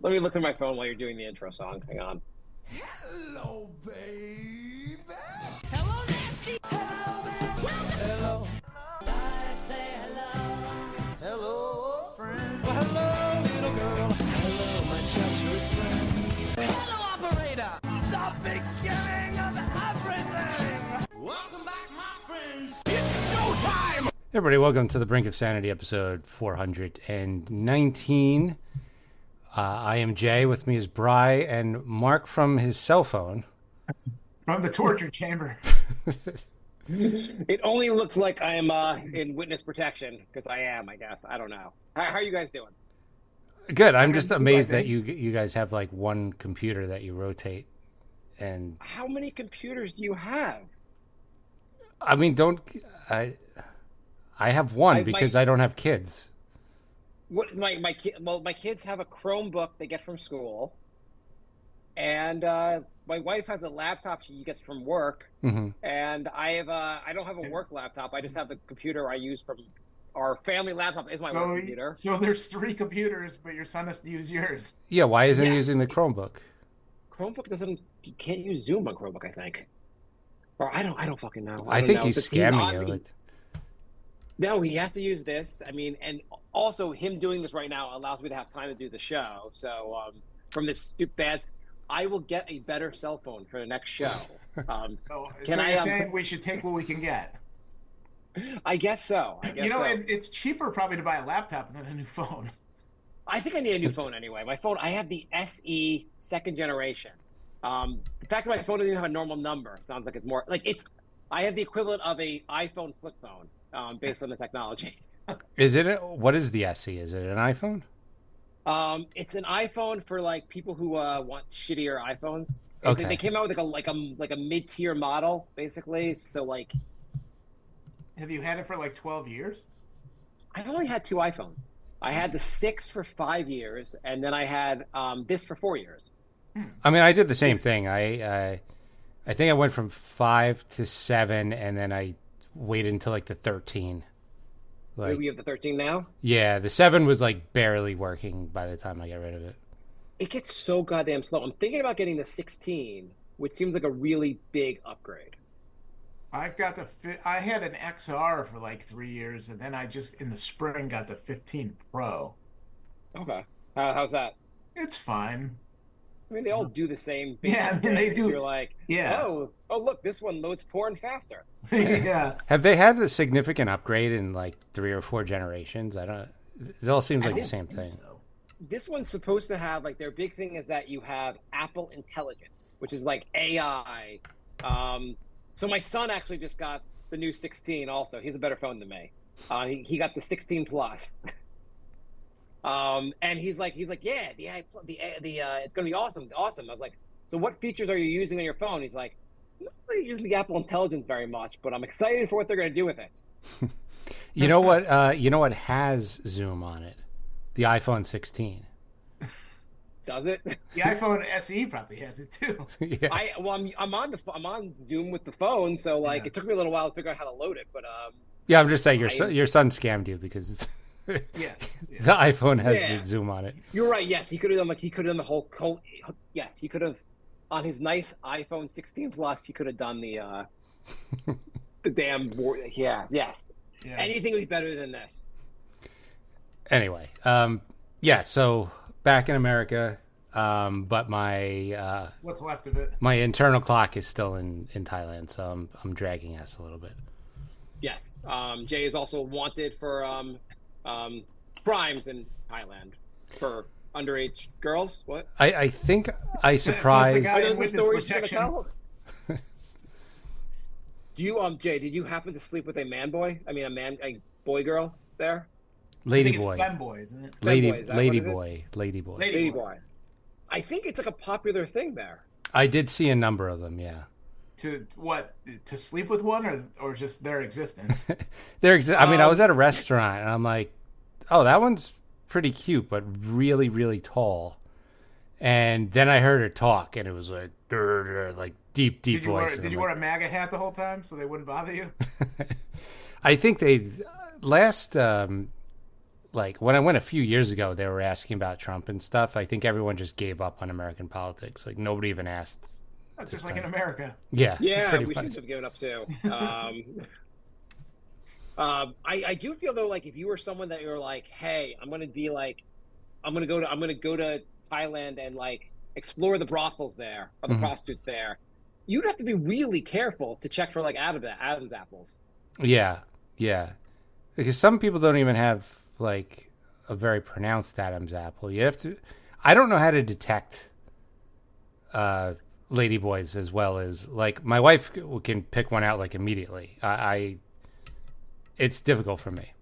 Let me look at my phone while you're doing the intro song. Hang on. Hello, baby. Hello, nasty. Hello there. Hello. I say hello. Hello, friend. Well, hello, little girl. Hello, my treacherous friends. Hello, operator. The beginning of everything. Welcome back, my friends. It's showtime. Everybody, welcome to the Brink of Sanity, episode 419. I am Jay. With me is Bry and Mark from his cell phone. From the torture chamber. It only looks like I'm in witness protection because I am, I guess. I don't know. How are you guys doing? Good. I'm just amazed that you guys have like one computer that you rotate. And how many computers do you have? I mean, I have one because I don't have kids. What my kids have a Chromebook they get from school, and my wife has a laptop she gets from work, and I don't have a work laptop. I just have the computer I use from our family laptop is my work computer. So there's three computers, but your son has to use yours. Yeah, why isn't he using the Chromebook? Chromebook you can't use Zoom on Chromebook, I think, or I don't fucking know. I think he's scamming you. No, he has to use this. I mean, and also him doing this right now allows me to have time to do the show. So from this stupid, I will get a better cell phone for the next show. So you're saying we should take what we can get? I guess so. It's cheaper probably to buy a laptop than a new phone. I think I need a new phone anyway. My phone, I have the SE second generation. The fact that my phone doesn't even have a normal number sounds like it's more like I have the equivalent of a iPhone flip phone. Based on the technology. What is the SE? Is it an iPhone? It's an iPhone for like people who want shittier iPhones. Okay. They came out with like a mid-tier model, basically. So like, have you had it for like 12 years? I've only had two iPhones. I had the 6 for 5 years, and then I had this for 4 years. I mean, I did the same thing. I think I went from 5 to 7, and then I waited until like the 13. Like, we have the 13 now? Yeah, the 7 was like barely working by the time I got rid of it. It gets so goddamn slow. I'm thinking about getting the 16, which seems like a really big upgrade. I had an XR for like 3 years, and then I just in the spring got the 15 Pro. Okay. How's that? It's fine. I mean, they all do the same. Yeah, I mean, they do. You're like, oh, look, this one loads porn faster. Yeah. Have they had a significant upgrade in like 3 or 4 generations? It all seems like the same thing. So. This one's supposed to have like their big thing is that you have Apple Intelligence, which is like AI. So my son actually just got the new 16. Also, he has a better phone than me. He got the 16 Plus. And he's like, yeah, it's gonna be awesome. I was like, so what features are you using on your phone? He's like, I'm not really using the Apple Intelligence very much, but I'm excited for what they're gonna do with it. You know what? You know what has Zoom on it? The iPhone 16. Does it? The iPhone SE probably has it too. Yeah. I'm on Zoom with the phone, so like it took me a little while to figure out how to load it, but yeah, I'm just saying your son scammed you because it's. Yeah. The iPhone has the Zoom on it. You're right. Yes, he could have done the whole. Yes, he could have on his nice iPhone 16 Plus. He could have done the damn. Yeah. Yes. Yeah. Anything would be better than this. Anyway, so back in America, but my what's left of it? My internal clock is still in Thailand, so I'm dragging ass a little bit. Yes. Jay is also wanted for crimes in Thailand for underage girls. What? I think I surprised. Are those the stories you're gonna tell? Do you Jay? Did you happen to sleep with a boy girl there? Lady boy. Femboy, isn't it? Lady boy. I think it's like a popular thing there. I did see a number of them. Yeah. To what? To sleep with one, or just their existence? I mean, I was at a restaurant and I'm like, oh, that one's pretty cute, but really, really tall. And then I heard her talk, and it was like, like deep voice. Did you wear a MAGA hat the whole time so they wouldn't bother you? I think they last like when I went a few years ago, they were asking about Trump and stuff. I think everyone just gave up on American politics. Like nobody even asked. Just like in America. Yeah. Yeah, we should have given up too. I do feel though, like if you were someone that you're like, hey, I'm gonna go to Thailand and like explore the brothels there or the prostitutes there, you'd have to be really careful to check for like Adam's apples. Yeah, yeah. Because some people don't even have like a very pronounced Adam's apple. You have to. I don't know how to detect ladyboys as well as like my wife can pick one out like immediately. It's difficult for me.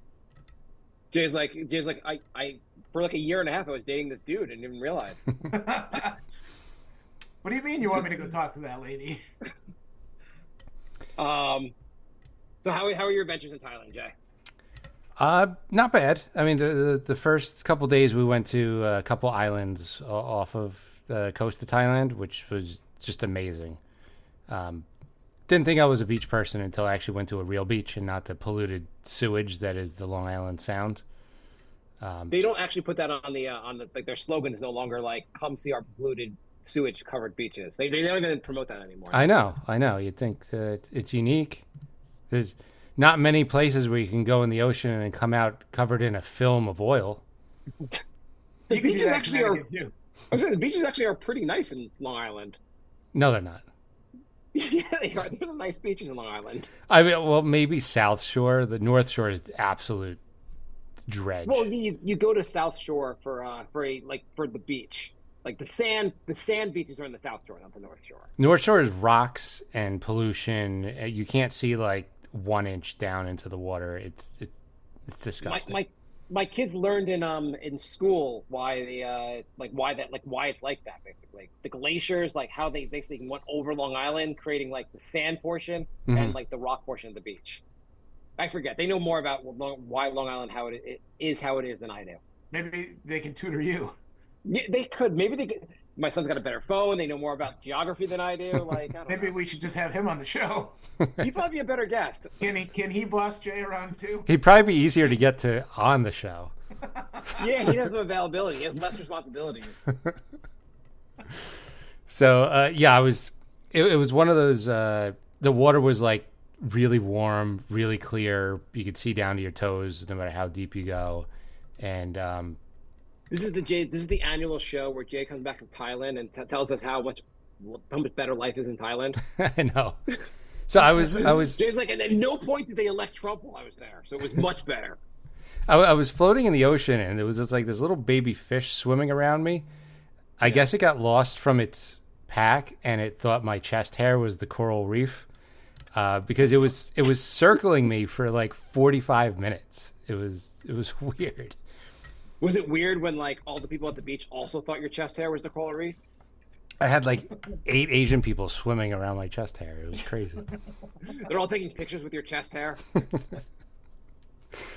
Jay's like I for like a year and a half I was dating this dude and didn't realize. What do you mean you want me to go talk to that lady? So how are your adventures in Thailand, Jay? Not bad. I mean, the first couple days we went to a couple islands off of the coast of Thailand, which was just amazing. Didn't think I was a beach person until I actually went to a real beach and not the polluted sewage that is the Long Island Sound. They don't actually put that on the like their slogan is no longer like "Come see our polluted sewage covered beaches." They don't even promote that anymore. I know. You'd think that it's unique. There's not many places where you can go in the ocean and then come out covered in a film of oil. The beaches actually are. Too. I was saying the beaches actually are pretty nice in Long Island. No, they're not. Yeah, they are. They're nice beaches in Long Island. I mean, well, maybe South Shore. The North Shore is absolute dredge. Well, you go to South Shore for the beach. Like the sand beaches are in the South Shore, not the North Shore. North Shore is rocks and pollution. You can't see like 1 inch down into the water. It's disgusting. My kids learned in school why why it's like that basically. The glaciers, like how they basically went over Long Island, creating like the sand portion and like the rock portion of the beach. I forget. They know more about why Long Island how it is than I do. Maybe they can tutor you. Yeah, they could. Maybe they could. My son's got a better phone. They know more about geography than I do. Like, I don't maybe know. We should just have him on the show. He'd probably be a better guest. Can he boss Jay around too? He'd probably be easier to get to on the show. Yeah, he has some availability. He has less responsibilities. So yeah, it was one of those. The water was like really warm, really clear. You could see down to your toes, no matter how deep you go, and. This is the annual show where Jay comes back from Thailand and tells us how much better life is in Thailand. I know. So I was. Jay's like, and at no point did they elect Trump while I was there, so it was much better. I was floating in the ocean and there was just like this little baby fish swimming around me. I guess it got lost from its pack and it thought my chest hair was the coral reef because it was circling me for like 45 minutes. It was weird. Was it weird when like all the people at the beach also thought your chest hair was the coral reef? I had like 8 Asian people swimming around my chest hair. It was crazy. They're all taking pictures with your chest hair.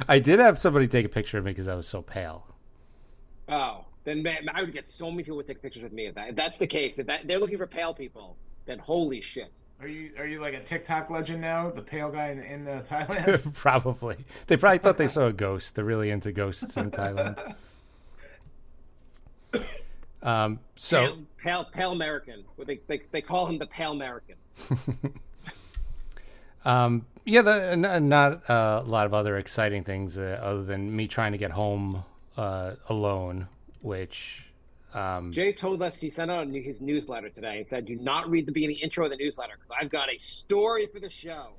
I did have somebody take a picture of me because I was so pale. Oh, then man, I would get so many people to take pictures with me. If that's the case, if they're looking for pale people, then holy shit. Are you like a TikTok legend now? The pale guy in Thailand? Probably. They probably thought they saw a ghost. They're really into ghosts in Thailand. So pale American. They call him the pale American. Yeah, not a lot of other exciting things other than me trying to get home alone, which. Jay told us he sent out his newsletter today and said, do not read the beginning intro of the newsletter because I've got a story for the show.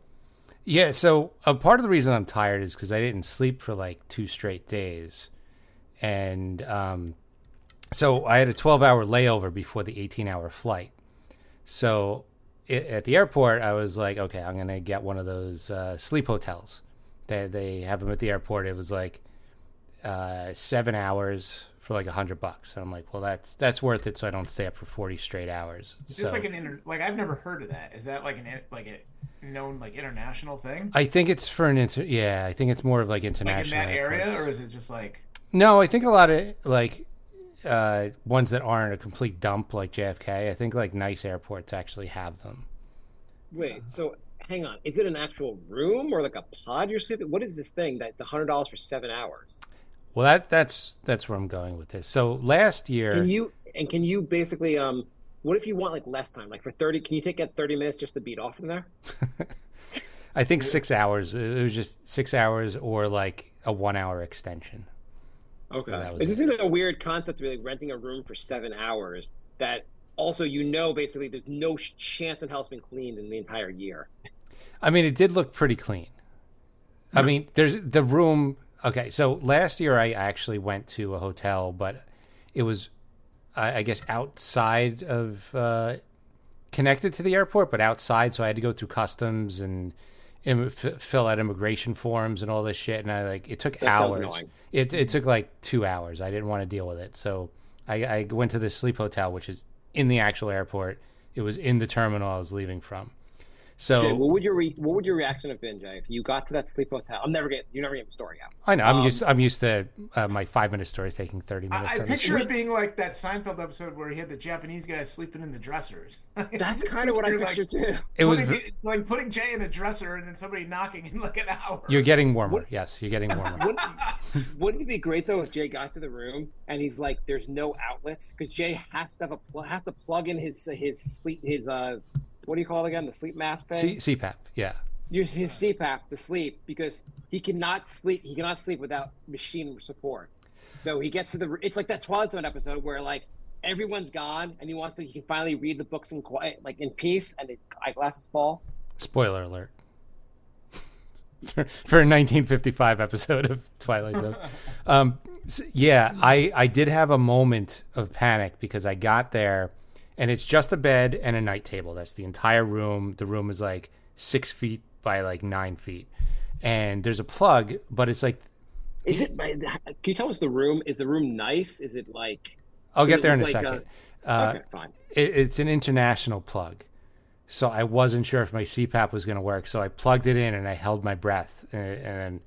Yeah, so a part of the reason I'm tired is because I didn't sleep for like 2 straight days. And so I had a 12-hour layover before the 18-hour flight. So at the airport, I was like, okay, I'm going to get one of those sleep hotels. They have them at the airport. It was like 7 hours for like $100, and I'm like, well, that's worth it, so I don't stay up for 40 straight hours. It's just like I've never heard of that. Is that like a known like international thing? I think it's for I think it's more of like international. Like in that area, or is it just like? No, I think a lot of like ones that aren't a complete dump like JFK. I think like nice airports actually have them. Wait, so hang on, is it an actual room or like a pod you're sleeping? What is this thing that's $100 for 7 hours? Well, that's where I'm going with this. So last year, Can you basically what if you want like less time? Like for 30, can you take it 30 minutes just to beat off from there? I think 6 hours. It was just 6 hours or like a 1 hour extension. Okay. So It's just like a weird concept, really, renting a room for 7 hours that also, basically there's no chance in hell it's been cleaned in the entire year. I mean, it did look pretty clean. I mean, there's the room. Okay, so last year I actually went to a hotel, but it was, I guess, outside of, connected to the airport, but outside. So I had to go through customs and fill out immigration forms and all this shit. And it took hours. It took like 2 hours. I didn't want to deal with it. So I went to this sleep hotel, which is in the actual airport. It was in the terminal I was leaving from. So Jay, what would your reaction have been, Jay, if you got to that sleep hotel? You're never getting the story out. I know I'm used to my 5-minute stories taking 30 minutes. I picture it being like that Seinfeld episode where he had the Japanese guy sleeping in the dressers. That's kind of what I pictured too. It was like putting Jay in a dresser and then somebody knocking in like an hour. You're getting warmer. Yes, you're getting warmer. Wouldn't it be great though if Jay got to the room and he's like, "There's no outlets," because Jay has to plug in his what do you call it again? The sleep mask thing? CPAP, yeah. Use his CPAP to sleep because he cannot sleep. He cannot sleep without machine support. So he gets to it's like that Twilight Zone episode where like everyone's gone and he can finally read the books in quiet, like in peace, and the eyeglasses fall. Spoiler alert. For a 1955 episode of Twilight Zone. I did have a moment of panic because I got there. And it's just a bed and a night table. That's the entire room. The room is like 6 feet by like 9 feet. And there's a plug, but it's like... Can you tell us the room? Is the room nice? Is it like... I'll get there in a second. Okay, fine. It's an international plug. So I wasn't sure if my CPAP was going to work. So I plugged it in and I held my breath. And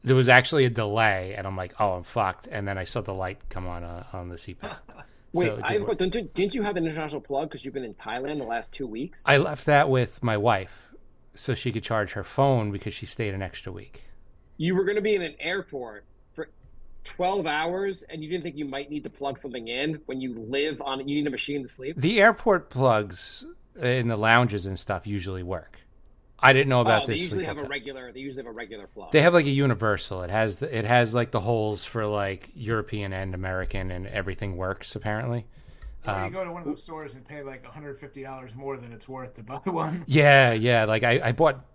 there was actually a delay. And I'm like, oh, I'm fucked. And then I saw the light come on the CPAP. Wait, didn't you have an international plug because you've been in Thailand the last 2 weeks? I left that with my wife so she could charge her phone because she stayed an extra week. You were going to be in an airport for 12 hours and you didn't think you might need to plug something in when you need a machine to sleep? The airport plugs in the lounges and stuff usually work. I didn't know about this. They usually have a regular plug. They have like a universal. It has like the holes for like European and American, and everything works apparently. Or you go to one of those stores and pay like $150 more than it's worth to buy one. Yeah. Like I bought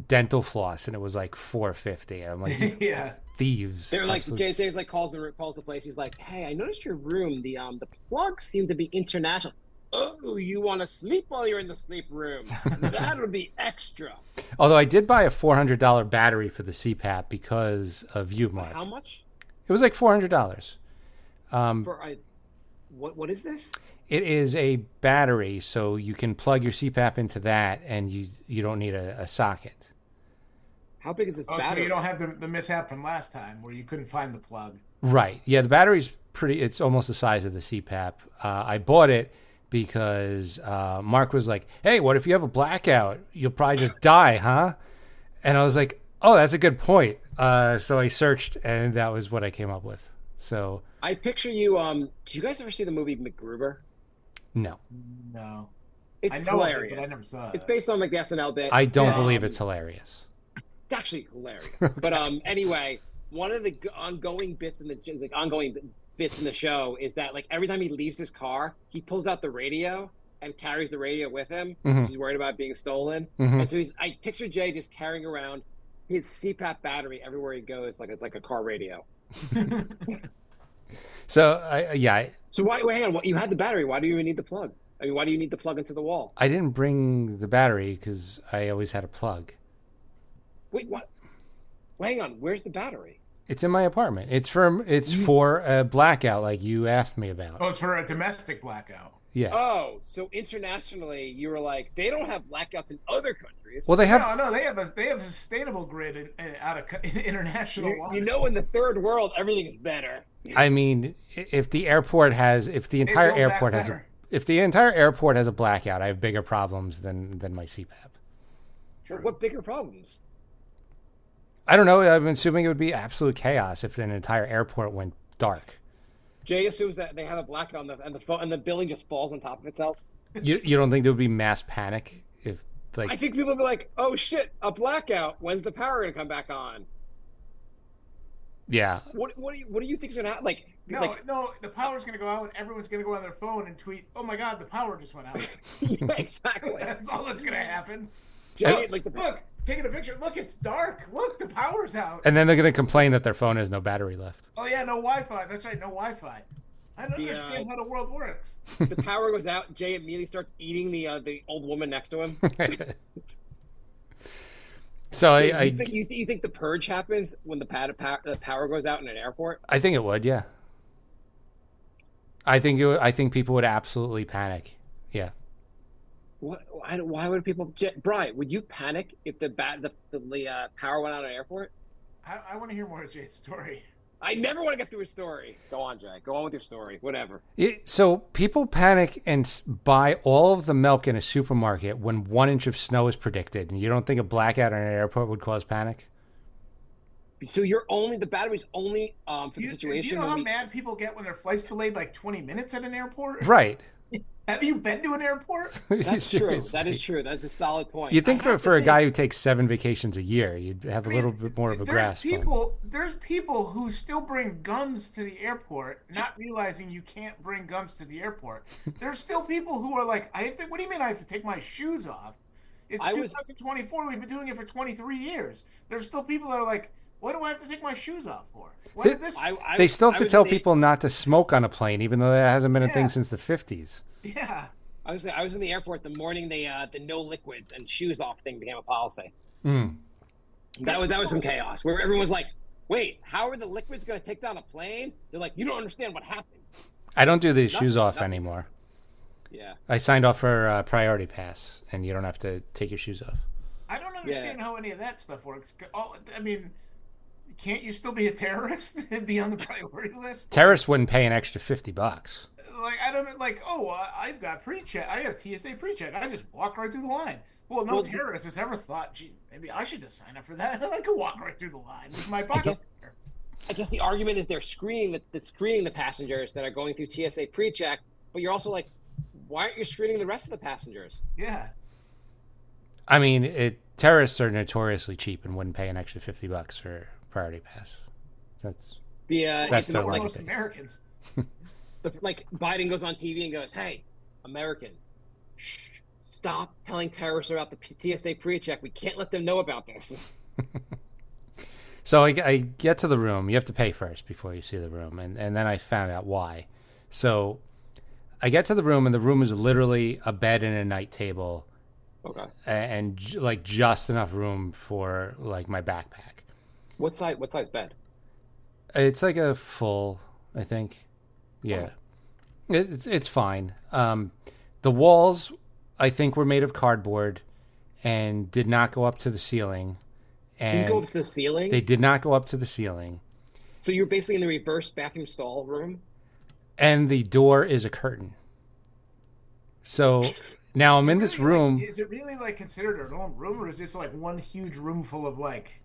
dental floss and it was like $450. I'm like, yeah, thieves. They're like Jay's like calls the place. He's like, hey, I noticed your room. The plugs seem to be international. Oh, you want to sleep while you're in the sleep room? That'll be extra. Although I did buy a $400 battery for the CPAP because of you, Mark. How much? It was like $400. What is this? It is a battery, so you can plug your CPAP into that, and you don't need a socket. How big is this battery? So you don't have the mishap from last time where you couldn't find the plug. Right. Yeah, the battery's it's almost the size of the CPAP. I bought it because Mark was like, hey, what if you have a blackout? You'll probably just die, huh? And I was like, oh, that's a good point. So I searched, and that was what I came up with. So I picture you. Did you guys ever see the movie MacGruber? No. It's I know hilarious. It, but I never saw it. It's based on like the SNL bit. I don't believe it's hilarious. It's actually hilarious. But anyway, one of the ongoing bits in the show is that like every time he leaves his car, he pulls out the radio and carries the radio with him. Mm-hmm. He's worried about being stolen. Mm-hmm. And so I picture Jay just carrying around his CPAP battery everywhere he goes, like a car radio. So So hang on, you had the battery. Why do you even need the plug? I mean, why do you need the plug into the wall? I didn't bring the battery because I always had a plug. Wait, what? Well, hang on, where's the battery? It's in my apartment. It's for a blackout, like you asked me about. Oh, it's for a domestic blackout. Yeah. Oh, so internationally, you were like, they don't have blackouts in other countries. Well, they have. No, they have a sustainable grid out of international law. You know, in the third world, everything is better. I mean, if the entire airport has a blackout, I have bigger problems than my CPAP. True. What bigger problems? I don't know. I'm assuming it would be absolute chaos if an entire airport went dark. Jay assumes that they have a blackout and the building just falls on top of itself. You don't think there would be mass panic if like? I think people would be like, "Oh shit, a blackout! When's the power gonna come back on?" Yeah. What do you think's gonna happen? Like, No, the power's gonna go out and everyone's gonna go on their phone and tweet, "Oh my God, the power just went out." yeah, exactly. That's all that's gonna happen. Jay, Look, taking a picture. Look, it's dark. Look, the power's out. And then they're going to complain that their phone has no battery left. Oh yeah, no Wi-Fi. That's right, no Wi-Fi. I don't understand how the world works. The power goes out. Jay immediately starts eating the old woman next to him. So you think the purge happens when the power goes out in an airport? I think it would. Yeah. I think people would absolutely panic. Yeah. Why would people? Brian, would you panic if the power went out at an airport? I want to hear more of Jay's story. I never want to get through his story. Go on, Jay. Go on with your story. Whatever. So people panic and buy all of the milk in a supermarket when 1 inch of snow is predicted, and you don't think a blackout at an airport would cause panic? So the battery's only for the situation. Do you know how mad people get when their flight's delayed like 20 minutes at an airport? Right. Have you been to an airport? That's true. That is true. That's a solid point. You'd think for a guy who takes 7 vacations a year, you'd have a little bit more of a grasp. There's people who still bring guns to the airport, not realizing you can't bring guns to the airport. There's still people who are like, what do you mean I have to take my shoes off? It's 2024. We've been doing it for 23 years. There's still people that are like, what do I have to take my shoes off for? They still have to tell people not to smoke on a plane, even though that hasn't been a thing since the 50s. Yeah. I was in the airport the morning the no liquids and shoes off thing became a policy. That was some chaos where everyone's like, wait, how are the liquids going to take down a plane? They're like, you don't understand what happened. I don't do the shoes off anymore. Yeah. I signed off for Priority Pass, and you don't have to take your shoes off. I don't understand how any of that stuff works. I mean, can't you still be a terrorist and be on the priority list? Terrorists wouldn't pay an extra $50. I've got pre-check. I have TSA pre-check. I just walk right through the line. Well, no terrorist has ever thought, gee, maybe I should just sign up for that. I could walk right through the line with my box. I guess the argument is they're screening the passengers that are going through TSA pre-check, but you're also like, why aren't you screening the rest of the passengers? Yeah. I mean, terrorists are notoriously cheap and wouldn't pay an extra $50 for Priority Pass. That's most Americans. Like Biden goes on TV and goes, "Hey, Americans, stop telling terrorists about the TSA pre-check. We can't let them know about this." So I get to the room. You have to pay first before you see the room, and then I found out why. So I get to the room, and the room is literally a bed and a night table, and like just enough room for like my backpack. What size bed? It's like a full, I think. Yeah, it's fine. The walls, I think, were made of cardboard and did not go up to the ceiling. And didn't go up to the ceiling? They did not go up to the ceiling. So you're basically in the reverse bathroom stall room? And the door is a curtain. So now I'm in this room. Is it really like considered a normal room, or is this like one huge room full of like...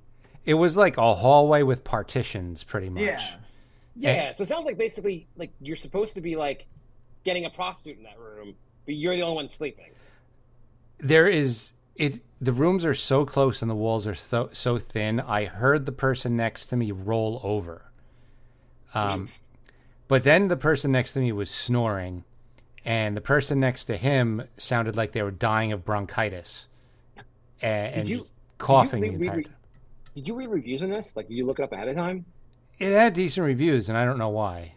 It was like a hallway with partitions, pretty much. Yeah, so it sounds like basically like you're supposed to be like getting a prostitute in that room, but you're the only one sleeping. The rooms are so close and the walls are so thin. I heard the person next to me roll over. But then the person next to me was snoring, and the person next to him sounded like they were dying of bronchitis and coughing the entire time. Did you read reviews on this? Like, did you look it up ahead of time? It had decent reviews, and I don't know why.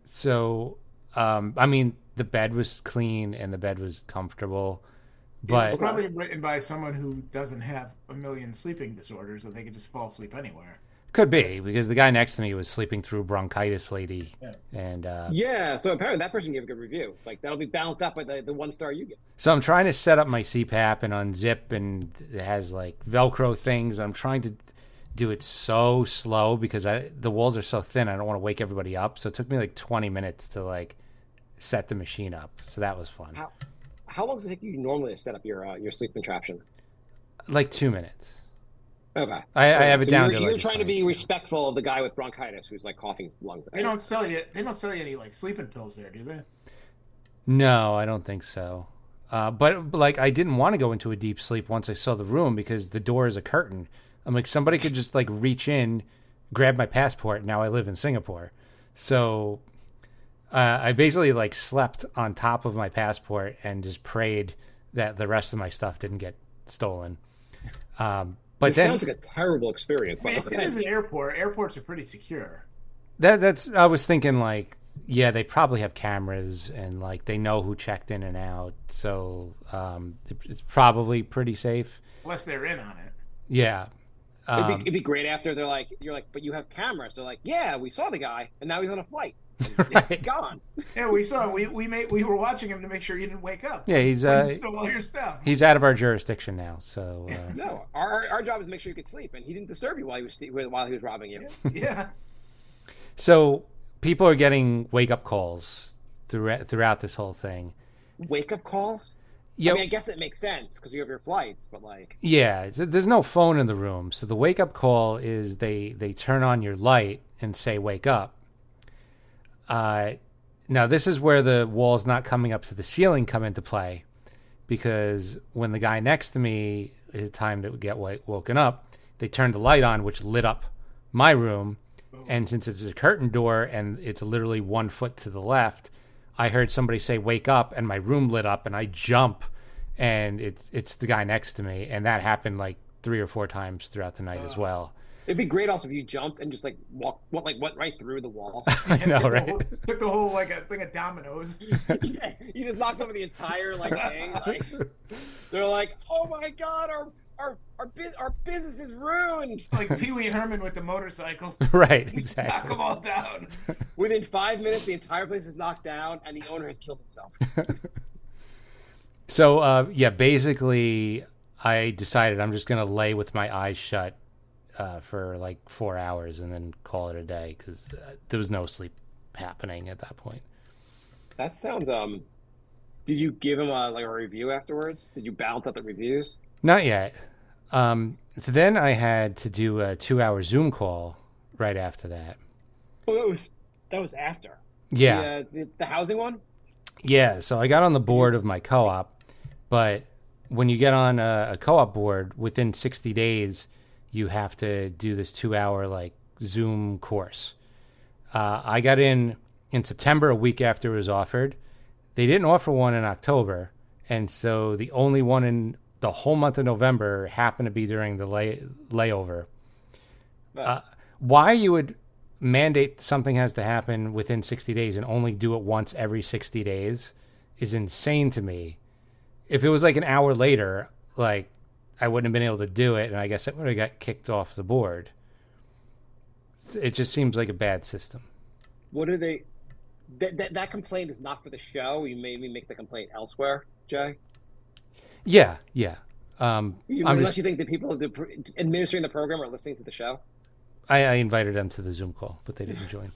So, I mean, the bed was clean and the bed was comfortable. But it's probably written by someone who doesn't have a million sleeping disorders, so they could just fall asleep anywhere. Could be, because the guy next to me was sleeping through bronchitis lady. Yeah. And so apparently that person gave a good review. Like, that'll be balanced up by the 1 star you get. So I'm trying to set up my CPAP and unzip, and it has like Velcro things. I'm trying to do it so slow because the walls are so thin. I don't want to wake everybody up. So it took me like 20 minutes to like set the machine up. So that was fun. How long does it take you normally to set up your sleep contraption? Like 2 minutes. Okay. I have it So down to you're like a trying to be science. respectful of the guy with bronchitis who's like coughing his lungs out. They don't sell you. They don't sell you any like sleeping pills there, do they? No, I don't think so. But like, I didn't want to go into a deep sleep once I saw the room because the door is a curtain. I'm like, somebody could just like reach in, grab my passport. And now I live in Singapore, so I basically like slept on top of my passport and just prayed that the rest of my stuff didn't get stolen. But it then sounds like a terrible experience. But It is an airport. Airports are pretty secure. that's I was thinking like, yeah, they probably have cameras and like they know who checked in and out, so it's probably pretty safe. Unless they're in on it. Yeah. It'd be great after you're like, but you have cameras. They're like, yeah, we saw the guy, and now he's on a flight. Right. He's gone. Yeah, we saw. We were watching him to make sure you didn't wake up. Yeah, he's Stole all your stuff. he's out of our jurisdiction now, so No, our job is to make sure you could sleep, and he didn't disturb you while he was robbing you. Yeah. so people are getting wake up calls throughout this whole thing. Wake up calls. Yeah, I mean, I guess it makes sense because you have your flights, but like, yeah. There's no phone in the room, so the wake up call is they turn on your light and say wake up. Now this is where the walls not coming up to the ceiling come into play, because when the guy next to me, his time to get woken up, they turned the light on, which lit up my room. And since it's a curtain door and it's literally 1 foot to the left, I heard somebody say wake up and my room lit up and I jump and it's the guy next to me. And that happened like 3 or 4 times throughout the night as well. it'd be great also if you jumped and just like went right through the wall. I know, right? Took the whole like a thing of dominoes. Yeah, you just knocked over the entire like thing. Like they're like, oh my god, our business is ruined. Like Pee Wee Herman with the motorcycle. Right, Knock exactly. them all down. Within 5 minutes, the entire place is knocked down, and the owner has killed himself. So, yeah, basically, I decided I'm just going to lay with my eyes shut for like 4 hours and then call it a day because there was no sleep happening at that point. That sounds. Did you give him a review afterwards? Did you balance out the reviews? Not yet. So then I had to do a 2-hour Zoom call right after that. Oh, that was after. Yeah. The housing one? Yeah, so I got on the board of my co-op, but when you get on a co-op board, within 60 days, you have to do this 2-hour like Zoom course. I got in September, a week after it was offered. They didn't offer one in October, and so the only one in the whole month of November happened to be during the layover. Why you would mandate something has to happen within 60 days and only do it once every 60 days is insane to me. If it was like an hour later, like I wouldn't have been able to do it, and I guess it would have got kicked off the board. It just seems like a bad system. What are they? That complaint is not for the show. You made me make the complaint elsewhere, Jay. Yeah. Unless you think the people administering the program are listening to the show. I invited them to the Zoom call, but they didn't join.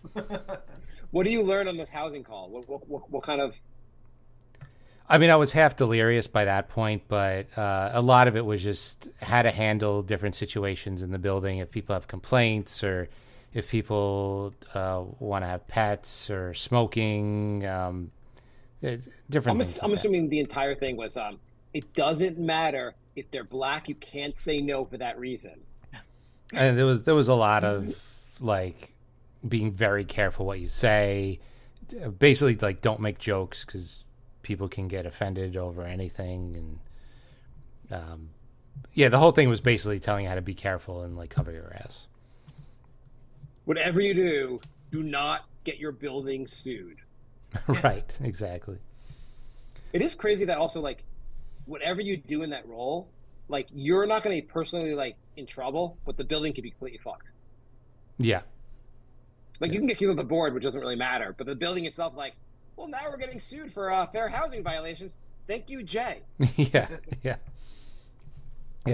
What do you learn on this housing call? What kind of? I mean, I was half delirious by that point, but a lot of it was just how to handle different situations in the building. If people have complaints or if people want to have pets or smoking, different things. I'm assuming the entire thing was it doesn't matter if they're black. You can't say no for that reason. And there was a lot of like being very careful what you say. Basically, like don't make jokes because people can get offended over anything. And yeah, the whole thing was basically telling you how to be careful and like cover your ass. Whatever you do, do not get your building sued. Right, exactly. It is crazy that also like whatever you do in that role, like you're not going to be personally like in trouble, but the building could be completely fucked. Yeah. Like you can get kicked off the board, which doesn't really matter, but the building itself, like, well, now we're getting sued for fair housing violations. Thank you, Jay. Yeah.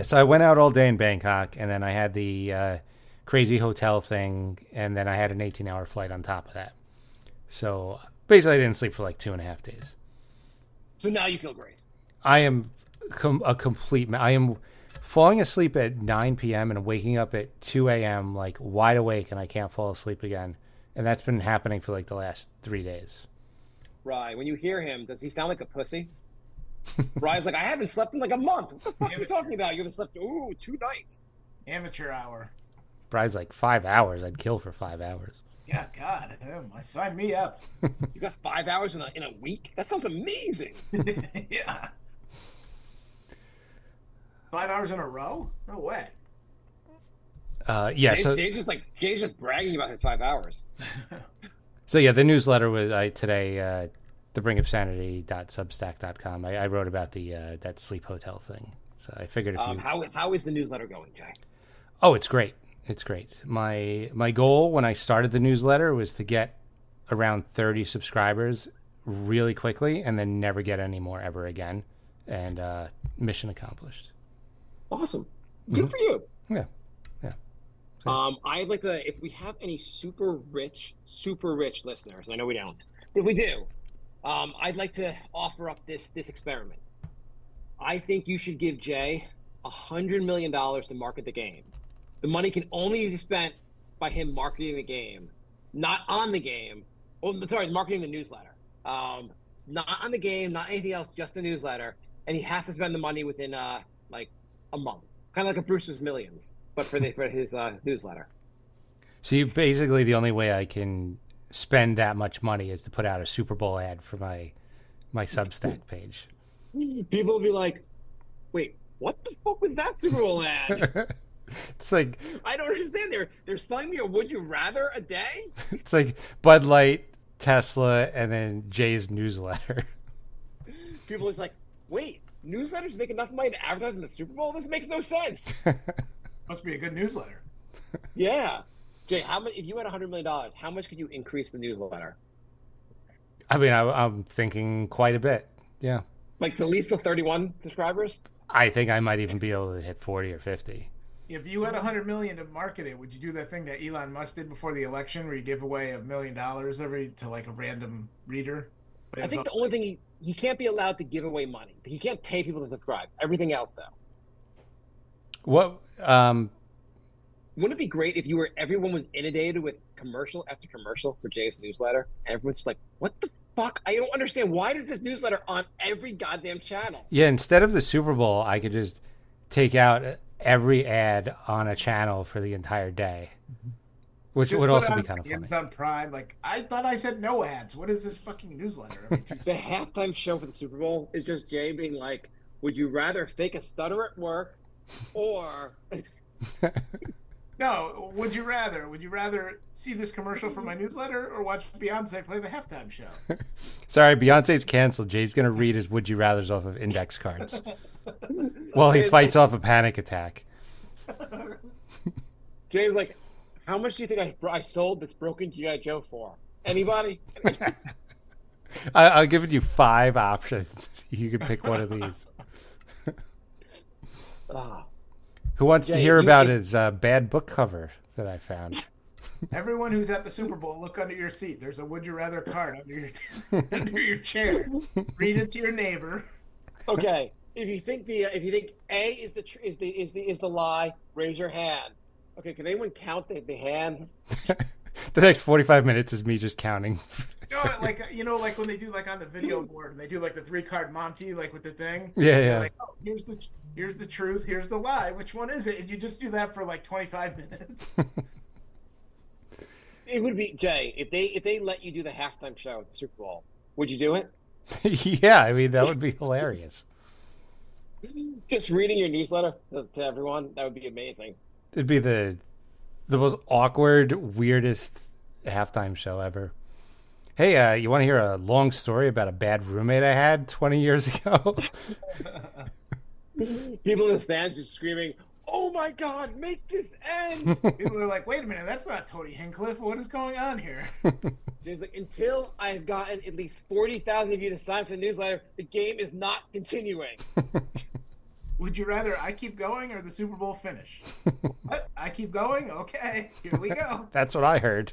So I went out all day in Bangkok, and then I had the crazy hotel thing, and then I had an 18-hour flight on top of that. So basically, I didn't sleep for like 2.5 days. So now you feel great. I am I am falling asleep at 9 p.m. and waking up at 2 a.m. like wide awake, and I can't fall asleep again. And that's been happening for like the last 3 days. Right. When you hear him, does he sound like a pussy? Brian's like, I haven't slept in like a month. What the fuck are you talking about? You haven't slept, 2 nights. Amateur hour. Brian's like 5 hours. I'd kill for 5 hours. Yeah, God, sign me up. You got 5 hours in a week? That sounds amazing. Yeah. 5 hours in a row? No way. Yeah. Jay's just bragging about his 5 hours. So yeah, the newsletter was today. The brinkofsanity.substack.com. I wrote about that sleep hotel thing. So I figured if you how is the newsletter going, Jay? Oh, it's great. It's great. My goal when I started the newsletter was to get around 30 subscribers really quickly and then never get any more ever again. And mission accomplished. Awesome. Good for you. Yeah. I'd like to, if we have any super rich listeners, I know we don't, but if we do, I'd like to offer up this experiment. I think you should give Jay $100 million to market the game. The money can only be spent by him marketing the game, not on the game. Oh, sorry, marketing the newsletter. Not on the game, not anything else, just the newsletter. And he has to spend the money within like a month, kind of like a Brewster's Millions, but for his newsletter. So basically, the only way I can spend that much money is to put out a Super Bowl ad for my Substack page. People will be like, "Wait, what the fuck was that Super Bowl ad?" It's like, I don't understand. They're selling me a Would You Rather a day. It's like Bud Light, Tesla, and then Jay's newsletter. People are like, "Wait, newsletters make enough money to advertise in the Super Bowl? This makes no sense." Must be a good newsletter. Yeah. Jay, if you had $100 million, how much could you increase the newsletter? I mean, I'm thinking quite a bit. Yeah. Like to at least the 31 subscribers? I think I might even be able to hit 40 or 50. If you had $100 million to market it, would you do that thing that Elon Musk did before the election where you give away $1 million to like a random reader? I think the only thing he can't be allowed to give away money. He can't pay people to subscribe. Everything else, though. What? Wouldn't it be great if everyone was inundated with commercial after commercial for Jay's newsletter? And everyone's just like, what the fuck? I don't understand. Why does this newsletter on every goddamn channel? Yeah, instead of the Super Bowl, I could just take out every ad on a channel for the entire day, which would also be kind of funny. Amazon Prime, like, I thought I said no ads. What is this fucking newsletter? The halftime show for the Super Bowl is just Jay being like, would you rather fake a stutter at work or... No, would you rather see this commercial for my newsletter or watch Beyonce play the halftime show? Sorry, Beyonce's canceled. Jay's going to read his would you rathers off of index cards while he fights off a panic attack. Jay's like, how much do you think I sold this broken G.I. Joe for? Anybody? I'll give you 5 options. You can pick one of these. Who wants to hear about his bad book cover that I found? Everyone who's at the Super Bowl, look under your seat. There's a would you rather card under your chair. Read it to your neighbor. Okay, if you think A is the lie, raise your hand. Okay, can anyone count the hand? The next 45 minutes is me just counting. Like when they do like on the video board and they do like the 3-card Monty, like with the thing. Yeah. Like, oh, here's the truth, here's the lie. Which one is it? And you just do that for like 25 minutes. It would be, Jay, if they let you do the halftime show at the Super Bowl, would you do it? Yeah, I mean that would be hilarious. Just reading your newsletter to everyone, that would be amazing. It'd be the most awkward, weirdest halftime show ever. Hey, you want to hear a long story about a bad roommate I had 20 years ago? People in the stands just screaming, "Oh my God, make this end!" People are like, "Wait a minute, that's not Tony Hinchcliffe. What is going on here?" Jay's like, "Until I've gotten at least 40,000 of you to sign for the newsletter, the game is not continuing." Would you rather I keep going or the Super Bowl finish? What? I keep going? Okay, here we go. That's what I heard.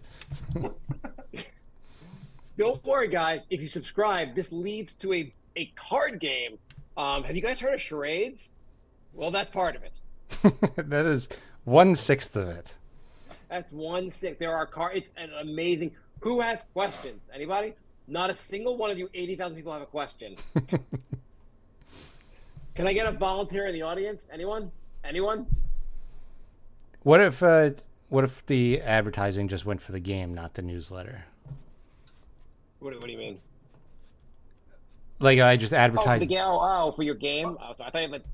Don't worry, guys. If you subscribe, this leads to a card game. Have you guys heard of charades? Well, that's part of it. That is 1/6 of it. That's 1/6. There are It's an amazing. Who has questions? Anybody? Not a single one of you 80,000 people have a question. Can I get a volunteer in the audience? Anyone? What if the advertising just went for the game, not the newsletter? What do you mean? Like I just advertised. For your game. Oh, sorry. I thought you meant.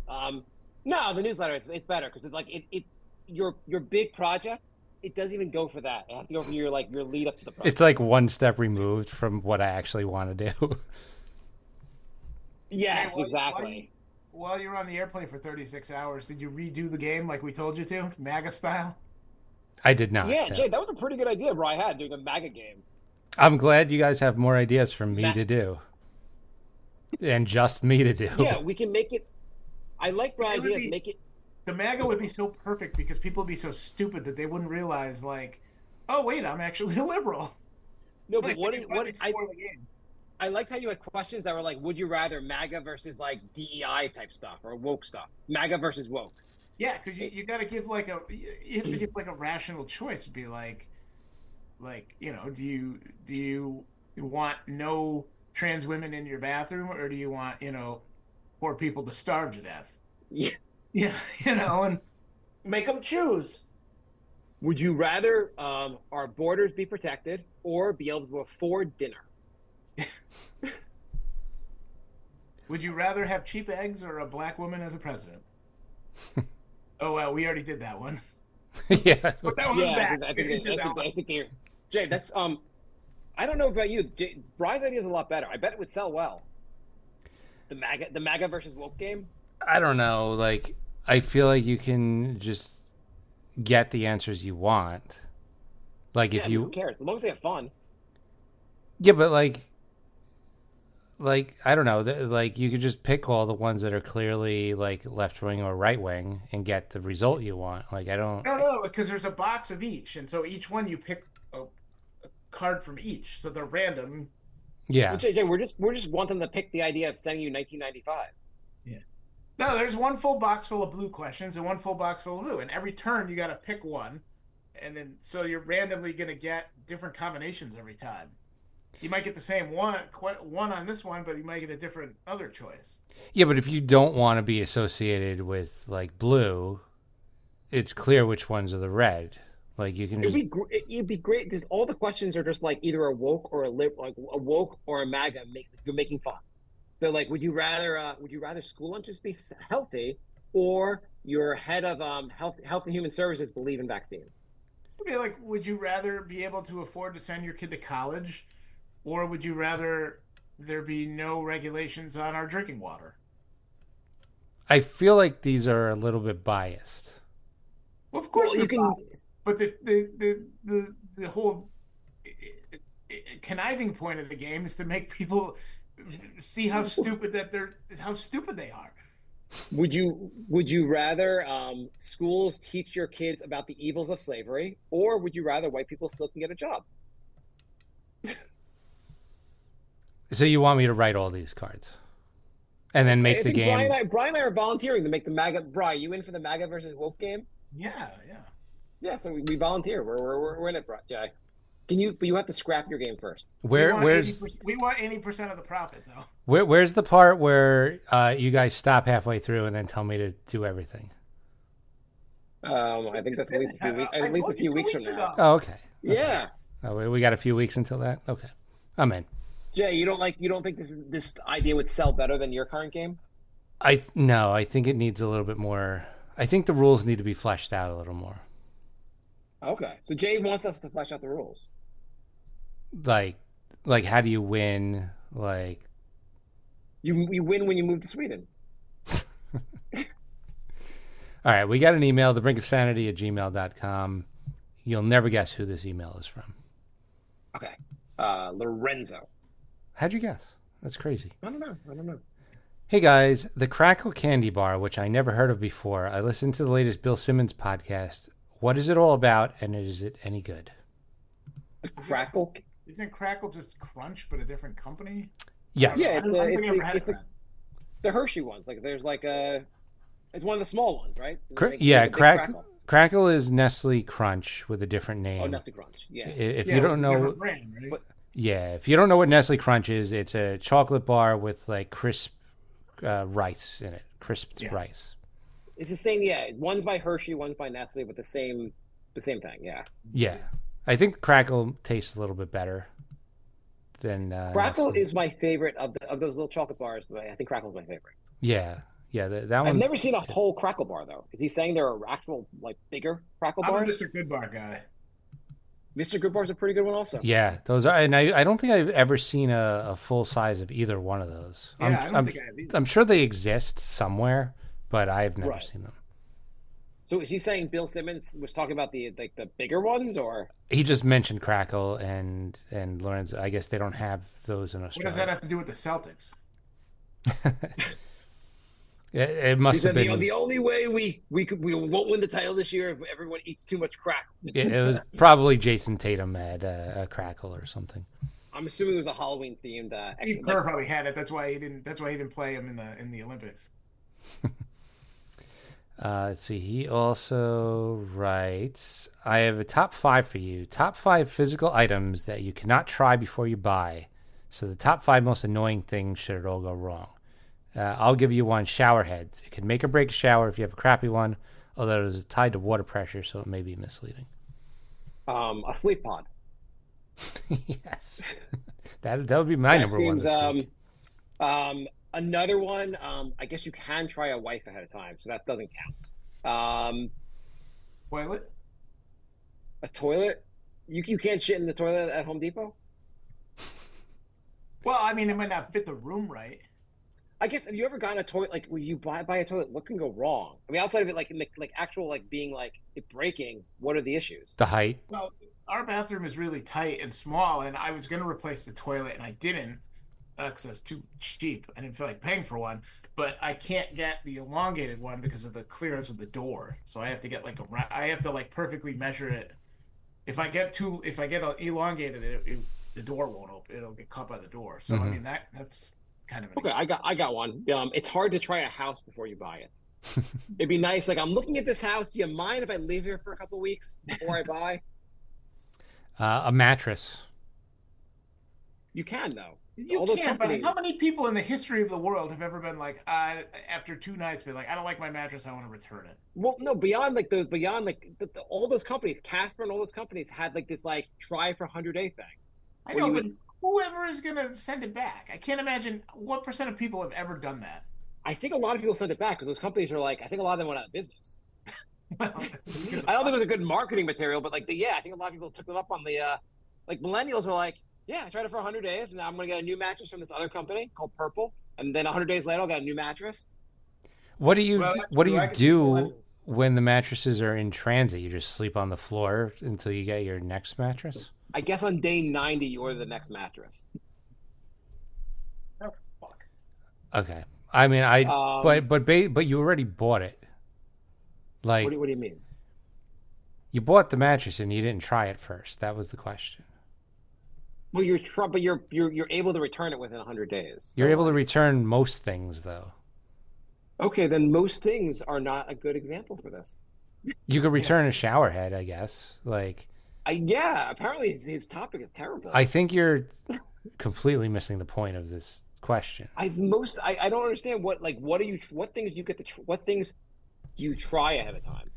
No, the newsletter. It's better because it's like your big project. It doesn't even go for that. It has to go for your lead up to the project. It's like one step removed from what I actually want to do. Yes, exactly. While you were on the airplane for 36 hours, did you redo the game like we told you to, MAGA style? I did not. Yeah, Jay, that was a pretty good idea Bri had, doing a MAGA game. I'm glad you guys have more ideas from me to do. And just me to do. Yeah, we can make it. I like Bri's ideas. Make it. The MAGA would be so perfect because people would be so stupid that they wouldn't realize, like, oh, wait, I'm actually a liberal. No, but I liked how you had questions that were like, would you rather MAGA versus like DEI type stuff or woke stuff? MAGA versus woke. Yeah, because you got to give you have to give like a rational choice. Be like, do you want no trans women in your bathroom, or do you want poor people to starve to death? Yeah, yeah, and make them choose. Would you rather our borders be protected or be able to afford dinner? Would you rather have cheap eggs or a black woman as a president? Oh well, we already did that one. Yeah, but that one was back. I think Jay, that's I don't know about you. Bri's idea is a lot better. I bet it would sell well. The MAGA versus woke game. I don't know. Like, I feel like you can just get the answers you want. Like, if you who cares? As long as they have fun. Yeah, but like I don't know. Like, you could just pick all the ones that are clearly like left wing or right wing and get the result you want. Like, I don't know because there's a box of each, and so each one you pick a card from each, so they're random. Yeah. Jay, we're just want them to pick the idea of sending you 1995. Yeah. No, there's one full box full of blue questions and one full box full of blue, and every turn you got to pick one, and then so you're randomly gonna get different combinations every time. You might get the same one on this one, but you might get a different other choice. Yeah, but if you don't want to be associated with like blue, it's clear which ones are the red. Like, you can just... It'd be great because all the questions are just like either a woke or a woke or a MAGA. You're making fun. So like, would you rather school lunches be healthy, or your head of Health and Human Services believe in vaccines? It'd be like, would you rather be able to afford to send your kid to college, or would you rather there be no regulations on our drinking water? I feel like these are a little bit biased. Well, of course you can. But the whole conniving point of the game is to make people see how stupid they are. Would you rather schools teach your kids about the evils of slavery, or would you rather white people still can get a job? So you want me to write all these cards and then make the game? Brian and I are volunteering to make the MAGA. Brian, you in for the MAGA versus woke game? Yeah. Yeah, so we volunteer. We're in it, Jay. But you have to scrap your game first. We want 80% of the profit, though. Where's the part where you guys stop halfway through and then tell me to do everything? I think that's at least a few weeks. At least a few weeks from now. Oh, okay. Yeah. Oh, we got a few weeks until that. Okay, I'm in. Jay, you don't think this idea would sell better than your current game? No, I think it needs a little bit more. I think the rules need to be fleshed out a little more. Okay, so Jay wants us to flesh out the rules. Like how do you win? Like, you win when you move to Sweden. All right, we got an email, thebrinkofsanity@gmail.com. You'll never guess who this email is from. Okay, Lorenzo. How'd you guess? That's crazy. I don't know. Hey guys, the Crackle Candy Bar, which I never heard of before. I listened to the latest Bill Simmons podcast. What is it all about, and is it any good? Crackle? Isn't Crackle just Crunch, but a different company? Yes. Yeah, it's the Hershey ones. Like, there's like a It's one of the small ones, right? Yeah, the big Crackle. Crackle is Nestle Crunch with a different name. Oh, Nestle Crunch. Yeah. If you don't know, brand, right? yeah, if you don't know what Nestle Crunch is, it's a chocolate bar with like crisp rice in it, crisped rice. It's the same. Yeah, one's by Hershey, one's by Nestle, but the same thing. Yeah. Yeah, I think Crackle tastes a little bit better than Crackle Nestle. is my favorite of those little chocolate bars. But I think Crackle's my favorite. Yeah, that one. I've never seen a whole Crackle bar though. Is he saying there are actual like bigger Crackle bars? I'm a Mr. Goodbar guy. Mr. Goodbar's a pretty good one also. Yeah, those are, and I don't think I've ever seen a full size of either one of those. Yeah, I don't think I have either. I'm sure they exist somewhere, but I've never seen them. So is he saying Bill Simmons was talking about the bigger ones, or he just mentioned Crackle and Lorenzo? I guess they don't have those in Australia. What does that have to do with the Celtics? It must have been the only way we won't win the title this year if everyone eats too much Crackle. it was probably Jason Tatum had a Crackle or something. I'm assuming it was a Halloween themed. Steve Kerr probably had it. That's why he didn't play him in the Olympics. Let's see. He also writes, I have a top 5 for you. Top 5 physical items that you cannot try before you buy. So the top 5 most annoying things should it all go wrong. I'll give you one. Shower heads. It can make or break a shower if you have a crappy one, although it is tied to water pressure, so it may be misleading. A sleep pod. Yes. that would be my number one this week. Another one, I guess you can try a wife ahead of time, so that doesn't count. Toilet? A toilet? You can't shit in the toilet at Home Depot? Well, I mean, it might not fit the room right. I guess, have you ever gotten a toilet, like, when you buy a toilet, what can go wrong? I mean, outside of it, like actual, like, being, like, it breaking, what are the issues? The height. Well, our bathroom is really tight and small, and I was going to replace the toilet, and I didn't. Because it was too cheap. I didn't feel like paying for one, but I can't get the elongated one because of the clearance of the door. So I have to get I have to like perfectly measure it. If I get elongated, the door won't open. It'll get caught by the door. So I mean that's kind of an okay. I got one. It's hard to try a house before you buy it. It'd be nice. Like, I'm looking at this house. Do you mind if I live here for a couple of weeks before I buy? A mattress. You can though. You can, but how many people in the history of the world have ever been like, after 2 nights, been like, I don't like my mattress, I want to return it? Well, no, beyond all those companies, Casper and all those companies had like this like try for 100-day thing. I know, but whoever is going to send it back, I can't imagine what % of people have ever done that. I think a lot of people send it back because those companies are like, I think a lot of them went out of business. I don't think it was a good marketing material, but like I think a lot of people took it up on the like millennials are like, yeah, I tried it for 100 days, and now I'm going to get a new mattress from this other company called Purple, and then 100 days later, I'll get a new mattress. What do you do when the mattresses are in transit? You just sleep on the floor until you get your next mattress? I guess on day 90, you order the next mattress. Oh, fuck. Okay. I mean, but you already bought it. Like, what do you mean? You bought the mattress and you didn't try it first. That was the question. Well, you're able to return it within 100 days. You're able to return most things, though. Okay, then most things are not a good example for this. You could return a shower head, I guess. Like, yeah, apparently his topic is terrible. I think you're completely missing the point of this question. I don't understand what things do you try ahead of time?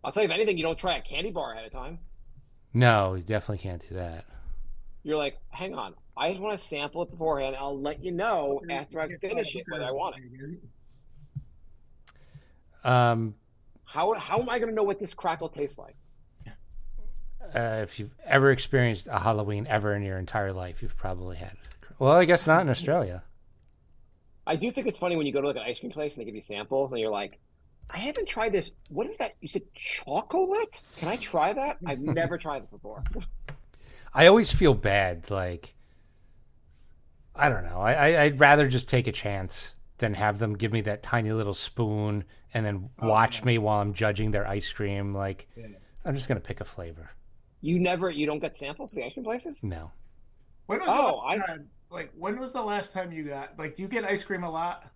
I'll tell you, if anything, you don't try a candy bar ahead of time. No, you definitely can't do that. You're like, hang on, I just want to sample it beforehand. I'll let you know after I finish it whether I want it. How am I going to know what this crackle tastes like? If you've ever experienced a Halloween ever in your entire life, you've probably had it. Well, I guess not in Australia. I do think it's funny when you go to like an ice cream place and they give you samples and you're like, I haven't tried this. What is that? You said chocolate? Can I try that? I've never tried it before. I always feel bad. Like, I don't know. I'd rather just take a chance than have them give me that tiny little spoon and then watch me while I'm judging their ice cream. Like, I'm just going to pick a flavor. You don't get samples at the ice cream places? No. When was the last time? Like, when was the last time you got, like, do you get ice cream a lot?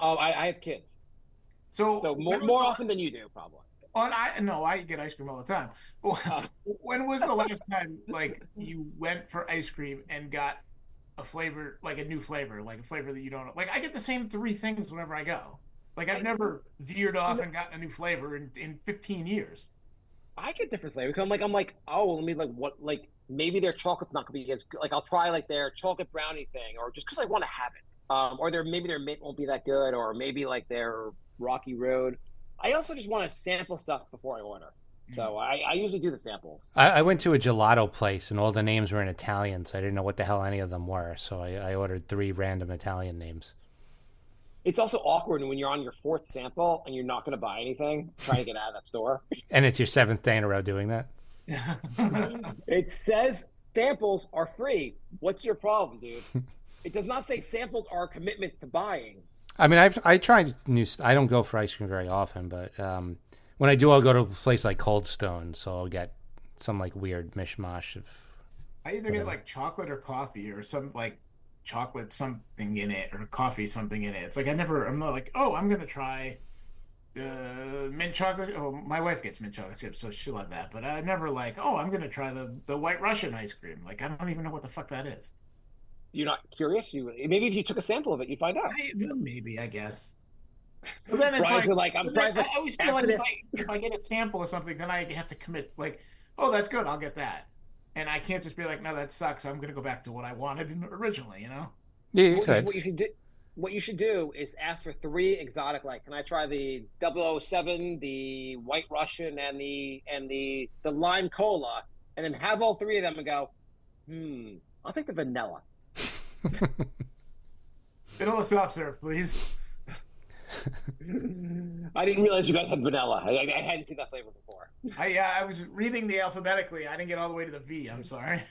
I have kids, So so when was more the often than you do, probably. on I no, I get ice cream all the time. Uh, When was the last time like you went for ice cream and got a flavor, like a new flavor, like a flavor that you don't like? I get the same three things whenever I go. Like I've I, never veered you off know, and gotten a new flavor in 15 years. I get different flavors. I'm like, oh, let me like what like maybe their chocolate's not gonna be as good. Like I'll try like their chocolate brownie thing, or just because I want to have it. Or maybe their mint won't be that good, or maybe like their Rocky Road. I also just want to sample stuff before I order. So I usually do the samples. I went to a gelato place and all the names were in Italian, so I didn't know what the hell any of them were. So I ordered 3 random Italian names. It's also awkward when you're on your fourth sample and you're not going to buy anything, trying to get out of that store. And it's your 7th day in a row doing that? It says samples are free. What's your problem, dude? It does not say samples are a commitment to buying. I mean, I tried I don't go for ice cream very often, but when I do, I'll go to a place like Cold Stone, so I'll get some like weird mishmash of I either get whatever. like chocolate or coffee or some like chocolate something in it or coffee something in it. It's like I'm not like, oh, I'm gonna try mint chocolate. Oh, my wife gets mint chocolate chips, so she'll have that. But I never like, oh, I'm gonna try the White Russian ice cream. Like I don't even know what the fuck that is. You're not curious? You maybe if you took a sample of it, you'd find out. Maybe I guess. But then it's Fries like, are like I'm but then fries I like always feel after like this. if I get a sample of something, then I have to commit. Like, oh, that's good, I'll get that, and I can't just be like, no, that sucks. I'm gonna go back to what I wanted originally. You know? Yeah, you What you, could. what you should do. What you should do is ask for 3 exotic. Like, can I try the 007, the White Russian, and the lime cola, and then have all 3 of them and go, I'll take the vanilla. Vanilla soft serve, please. I didn't realize you guys had vanilla. I hadn't seen that flavor before. I was reading the alphabetically. I didn't get all the way to the V. I'm sorry.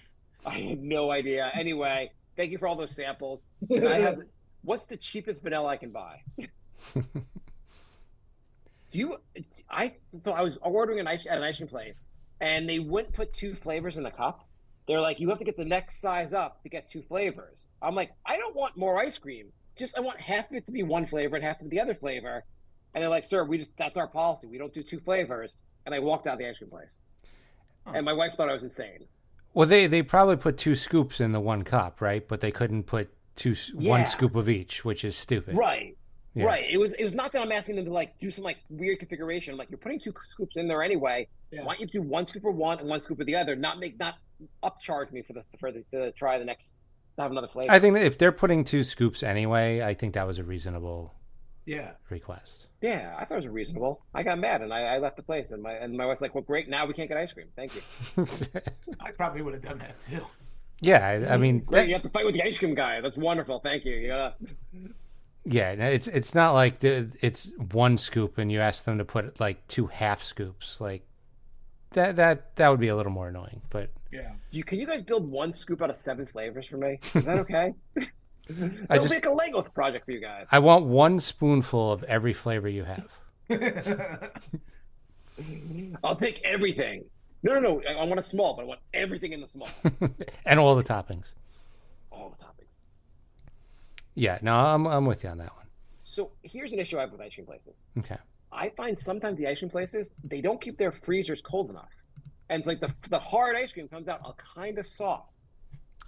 I had no idea. Anyway, thank you for all those samples. Can I have what's the cheapest vanilla I can buy? Do you? I was ordering at an ice cream place, and they wouldn't put 2 flavors in the cup. They're like, you have to get the next size up to get 2 flavors. I'm like, I don't want more ice cream. Just I want half of it to be one flavor and half of it the other flavor. And they're like, sir, that's our policy. We don't do 2 flavors. And I walked out of the ice cream place, and my wife thought I was insane. Well, they probably put 2 scoops in the 1 cup, right? But they couldn't put Yeah. 1 scoop of each, which is stupid. Right. Yeah. Right. It was not that I'm asking them to like do some like weird configuration. I'm like, you're putting 2 scoops in there anyway. Yeah. Why don't you do 1 scoop of one and 1 scoop of the other? Not upcharge me to try the next to have another flavor. I think that if they're putting 2 scoops anyway, I think that was a reasonable Yeah. request. Yeah, I thought it was reasonable. I got mad and I left the place and my wife's like, well, great, now we can't get ice cream. Thank you. I probably would have done that too. Yeah, I mean, Great, you have to fight with the ice cream guy. That's wonderful. Thank you. You gotta. yeah, no, it's not like it's 1 scoop and you ask them to put like 2 half scoops. Like that would be a little more annoying. But Yeah. Can you guys build 1 scoop out of 7 flavors for me? Is that okay? I It'll just make a Lego project for you guys. I want 1 spoonful of every flavor you have. I'll take everything. No. I want a small, but I want everything in the small. And all the toppings. All the toppings. Yeah, no, I'm with you on that one. So here's an issue I have with ice cream places. Okay. I find sometimes the ice cream places, they don't keep their freezers cold enough. And it's like the hard ice cream comes out kind of soft.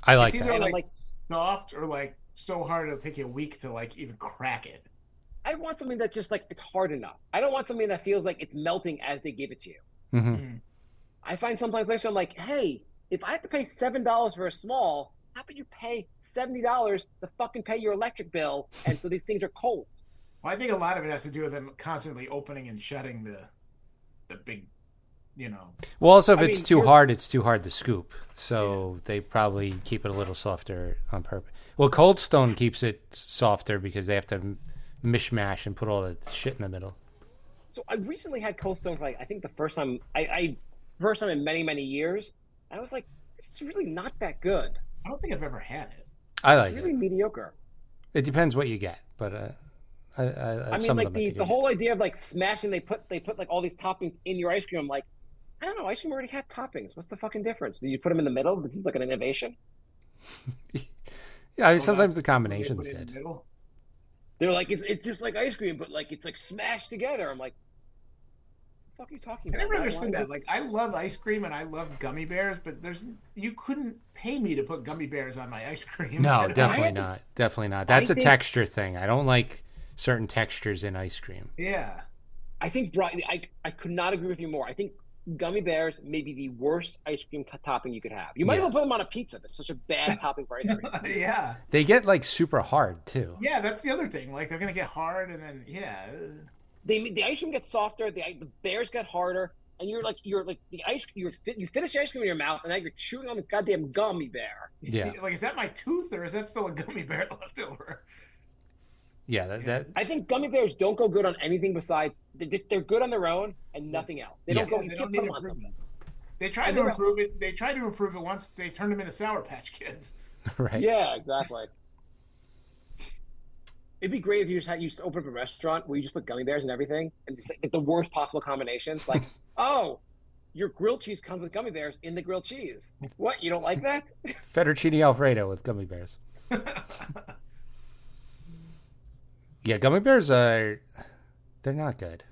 I like It's that. either And I'm like like- soft or like so hard it'll take you a week to like even crack it. I want something that just like it's hard enough. I don't want something that feels like it's melting as they give it to you. Mm-hmm. I find sometimes I'm like, hey, if I have to pay $7 for a small, how about you pay $70 to fucking pay your electric bill? And so these things are cold. Well, I think a lot of it has to do with them constantly opening and shutting the big, Well, also if I it's mean, too you're- hard, it's too hard to scoop. So they probably keep it a little softer on purpose. Well, Cold Stone keeps it softer because they have to mishmash and put all the shit in the middle. So I recently had Cold Stone for like I think the first time first time in many, many years. I was like, this is really not that good. I don't think I've ever had it. I like Really it. mediocre. It depends what you get, but I mean, some like of them I think the are whole idea of like smashing, they put like all these toppings in your ice cream. I'm like, I don't know, ice cream already had toppings. What's the fucking difference? Do you put them in the middle? This is like an innovation. good. Yeah, I mean, Oh, sometimes the Put combination's it in the good. middle. They're like, it's just like ice cream, but like it's like smashed together. I'm like, what the fuck are you talking I about? never understood that. Like, I love ice cream and I love gummy bears, but you couldn't pay me to put gummy bears on my ice cream. No, definitely not. Definitely not. That's a texture thing. I don't like certain textures in ice cream. Yeah. I think, Brian, I could not agree with you more. I think gummy bears may be the worst ice cream topping you could have. You might even put them on a pizza. That's such a bad topping for ice cream. Yeah. They get like super hard too. Yeah, that's the other thing. Like they're gonna get hard, and then The ice cream gets softer. The bears get harder, and you finish the ice cream in your mouth, and now you're chewing on this goddamn gummy bear. Yeah. Like, is that my tooth, or is that still a gummy bear left over? Yeah, that I think gummy bears don't go good on anything besides they're good on their own and nothing else. They don't go. You can't put them on something. They tried to improve it. They tried to improve it once. They turned them into Sour Patch Kids. right. Yeah, exactly. It'd be great if you just open up a restaurant where you just put gummy bears and everything, and just like the worst possible combinations. Like, oh, your grilled cheese comes with gummy bears in the grilled cheese. What? You don't like that? Fettuccine Alfredo with gummy bears. Yeah, gummy bears they're not good.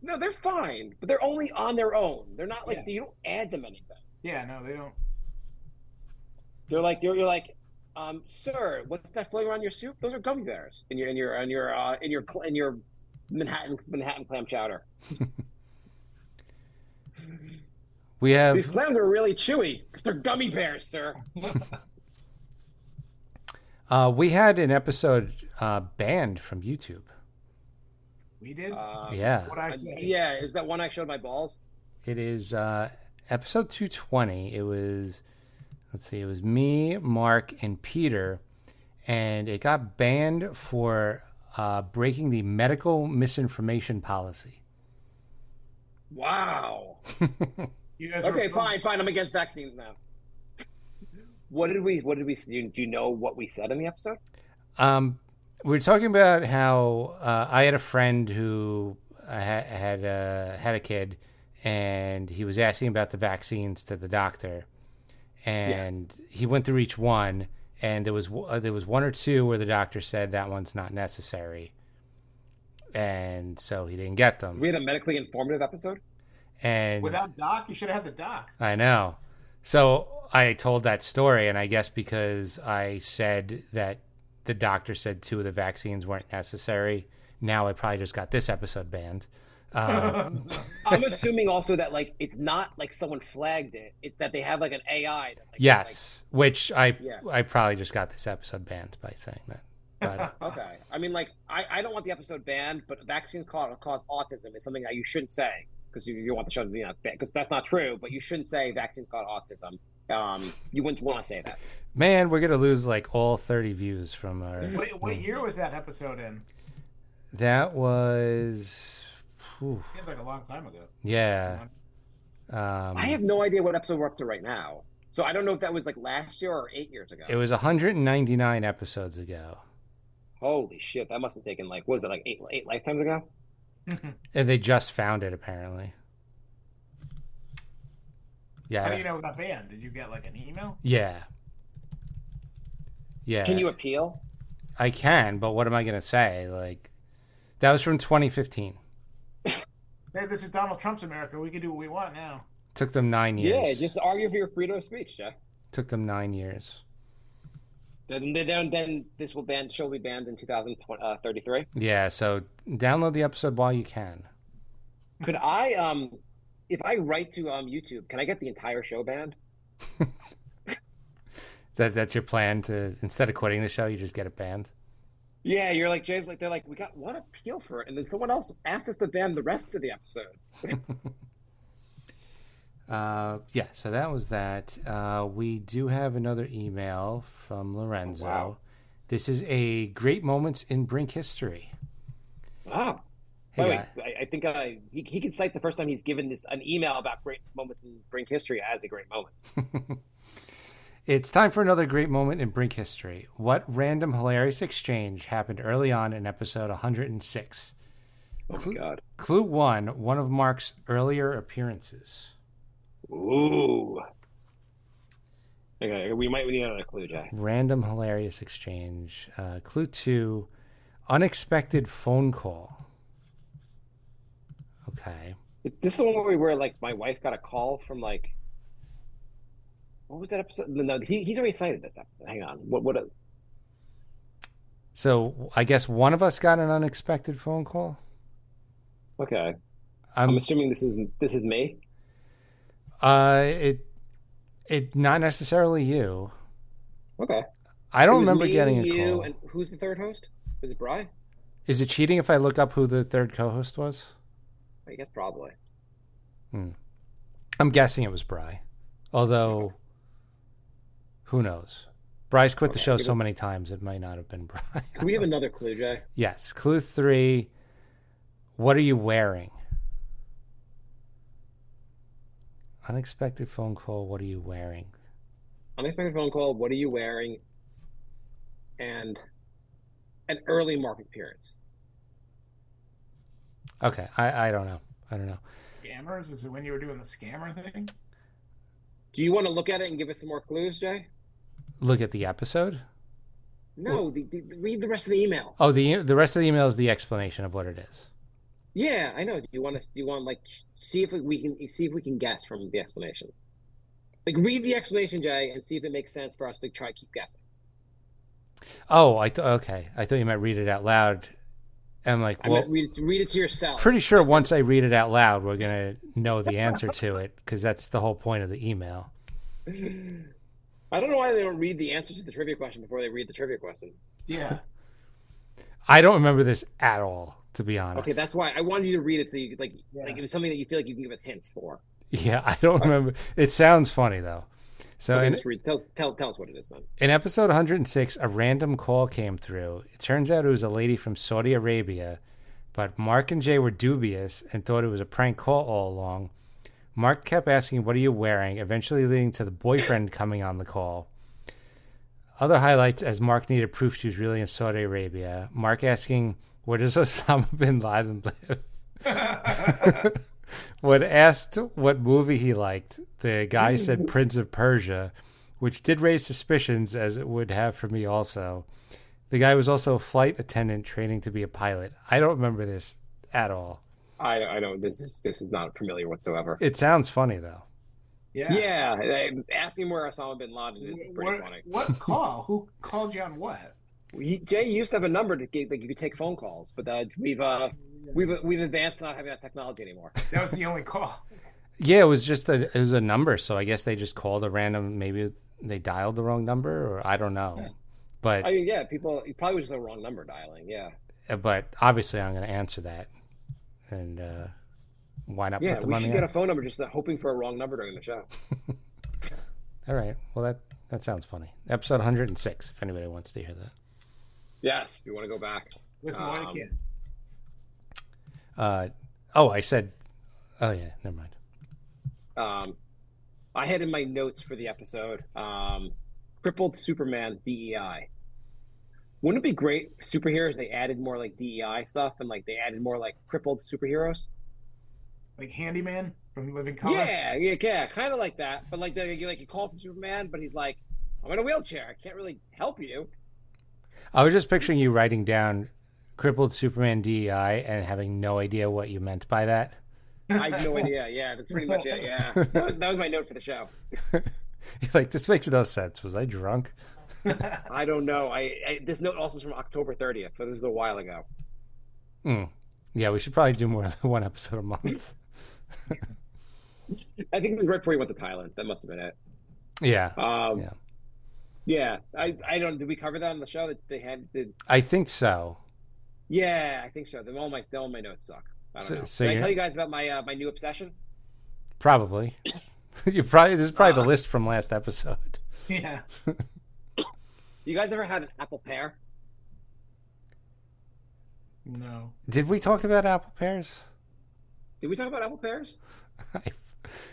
No, they're fine, but they're only on their own. They're not like you don't add them anything. Yeah, no, they don't. They're like you're like, sir, what's that floating around your soup? Those are gummy bears in your Manhattan clam chowder. We have These clams are really chewy because they're gummy bears, sir. we had an episode banned from YouTube. We did. Yeah. What I say? Yeah, is that one I showed my balls? It is episode 220. It was, let's see, it was me, Mark, and Peter, and it got banned for breaking the medical misinformation policy. Wow. You guys Okay, fine. I'm against vaccines now. What did we do? You know what we said in the episode? We were talking about how I had a friend who had a kid, and he was asking about the vaccines to the doctor, and he went through each one, and there was one or two where the doctor said that one's not necessary, and so he didn't get them. We had a medically informative episode. And without Doc, you should have had the Doc. I know. So I told that story, and I guess because I said that the doctor said two of the vaccines weren't necessary, now I probably just got this episode banned. I'm assuming also that like it's not like someone flagged it; it's that they have like an AI. That, like, yes, which I probably just got this episode banned by saying that. But, okay, I mean, like I don't want the episode banned, but vaccines cause autism is something that you shouldn't say because you want the show to be not banned because that's not true. But you shouldn't say vaccines cause autism. You wouldn't want to say that. Man, we're gonna lose like all 30 views from our. What year was that episode in? That was. It was like a long time ago. Yeah. I have no idea what episode we're up to right now, so I don't know if that was like last year or 8 years ago. It was 199 episodes ago. Holy shit! That must have taken like, what was it, like eight lifetimes ago? And they just found it apparently. Yeah. How do you know it got banned? Did you get like an email? Yeah. Yeah. Can you appeal? I can, but what am I going to say? Like, that was from 2015. Hey, this is Donald Trump's America. We can do what we want now. Took them 9 years. Yeah, just argue for your freedom of speech, Jeff. Took them 9 years. Then this show will be banned in 2033. Yeah, so download the episode while you can. Could I, if I write to YouTube, can I get the entire show banned? That's your plan to, instead of quitting the show, you just get it banned? Yeah, you're like, Jay's like, they're like, we got one appeal for it, and then someone else asked us to ban the rest of the episode. Yeah, so that was that. We do have another email from Lorenzo. Oh, wow. This is a great moments in Brink history. Wow. Hey, By the way, I think he can cite the first time he's given an email about great moments in Brink history as a great moment. It's time for another great moment in Brink history. What random hilarious exchange happened early on in episode 106? Oh my God. Clue 1, one of Marc's earlier appearances. Ooh. Okay, we might need another clue, Jay. Random hilarious exchange. Clue 2, Unexpected phone call. Okay. This is the one where like my wife got a call from like what was that episode? No, he's already cited this episode. Hang on. So I guess one of us got an unexpected phone call. Okay. I'm assuming this is me. It not necessarily you. Okay. I don't remember me, getting a you, call. And who's the third host? Was it Bri? Is it cheating if I look up who the third co-host was? I guess probably. I'm guessing it was Bri. Although, who knows? Bri's quit the show so many times, it might not have been Bri. Can we have another clue, Jay? Yes. Clue 3. What are you wearing? Unexpected phone call. What are you wearing? Unexpected phone call. What are you wearing? And an early Marc appearance. Okay. I don't know. Scammers? Was it when you were doing the scammer thing? Do you want to look at it and give us some more clues, Jay? Look at the episode? No, read the rest of the email. Oh, the rest of the email is the explanation of what it is. Yeah, I know. Do you want to like see if we can guess from the explanation? Like read the explanation, Jay, and see if it makes sense for us to try keep guessing. Oh, okay. I thought you meant read it out loud. I'm like, well, read it to yourself. Pretty sure once I read it out loud, we're gonna know the answer to it because that's the whole point of the email. I don't know why they don't read the answer to the trivia question before they read the trivia question. Yeah. I don't remember this at all, to be honest. Okay, that's why I wanted you to read it so you like it was something that you feel like you can give us hints for. Yeah, I don't remember. It sounds funny though. So tell us what it is then. In episode 106, a random call came through. It turns out it was a lady from Saudi Arabia, but Marc and Jay were dubious and thought it was a prank call all along. Marc kept asking, "What are you wearing?" eventually leading to the boyfriend coming on the call. Other highlights as Marc needed proof she was really in Saudi Arabia. Marc asking, "Where does Osama bin Laden live?" When asked what movie he liked, the guy said Prince of Persia, which did raise suspicions, as it would have for me also. The guy was also a flight attendant training to be a pilot. I don't remember this at all. I don't. This is not familiar whatsoever. It sounds funny though. Yeah. Asking where Osama bin Laden is pretty funny. What call? Who called you on what? Jay used to have a number to get, like you could take phone calls, but we've advanced not having that technology anymore. That was the only call. Yeah, it was a number, so I guess they just called a random. Maybe they dialed the wrong number, or I don't know. Yeah. But people you probably was the wrong number dialing. Yeah, but obviously I'm going to answer that, and why not? Yeah, we should get a phone number just hoping for a wrong number during the show. All right, well that sounds funny. Episode 106. If anybody wants to hear that. Yes, we want to go back. Listen, why I can't. I said. Oh yeah, never mind. I had in my notes for the episode, crippled Superman DEI. Wouldn't it be great superheroes? They added more like DEI stuff, and like they added more like crippled superheroes, like Handyman from Living Color. Yeah, kind of like that. But like you call for Superman, but he's like, I'm in a wheelchair. I can't really help you. I was just picturing you writing down crippled Superman DEI and having no idea what you meant by that. I have no idea. Yeah, that's pretty much it. Yeah, that was my note for the show. You're like, this makes no sense. Was I drunk? I don't know. This note also is from October 30th, so this is a while ago. Yeah, we should probably do more than one episode a month. I think it was right before we went to Thailand. That must have been it. Yeah. Yeah. I don't. Did we cover that on the show that they had? I think so. Yeah, I think so. All my notes suck. I don't know. So Did I tell you guys about my new obsession? Probably. This is probably the list from last episode. Yeah. You guys ever had an apple pear? No. Did we talk about apple pears? Did we talk about apple pears?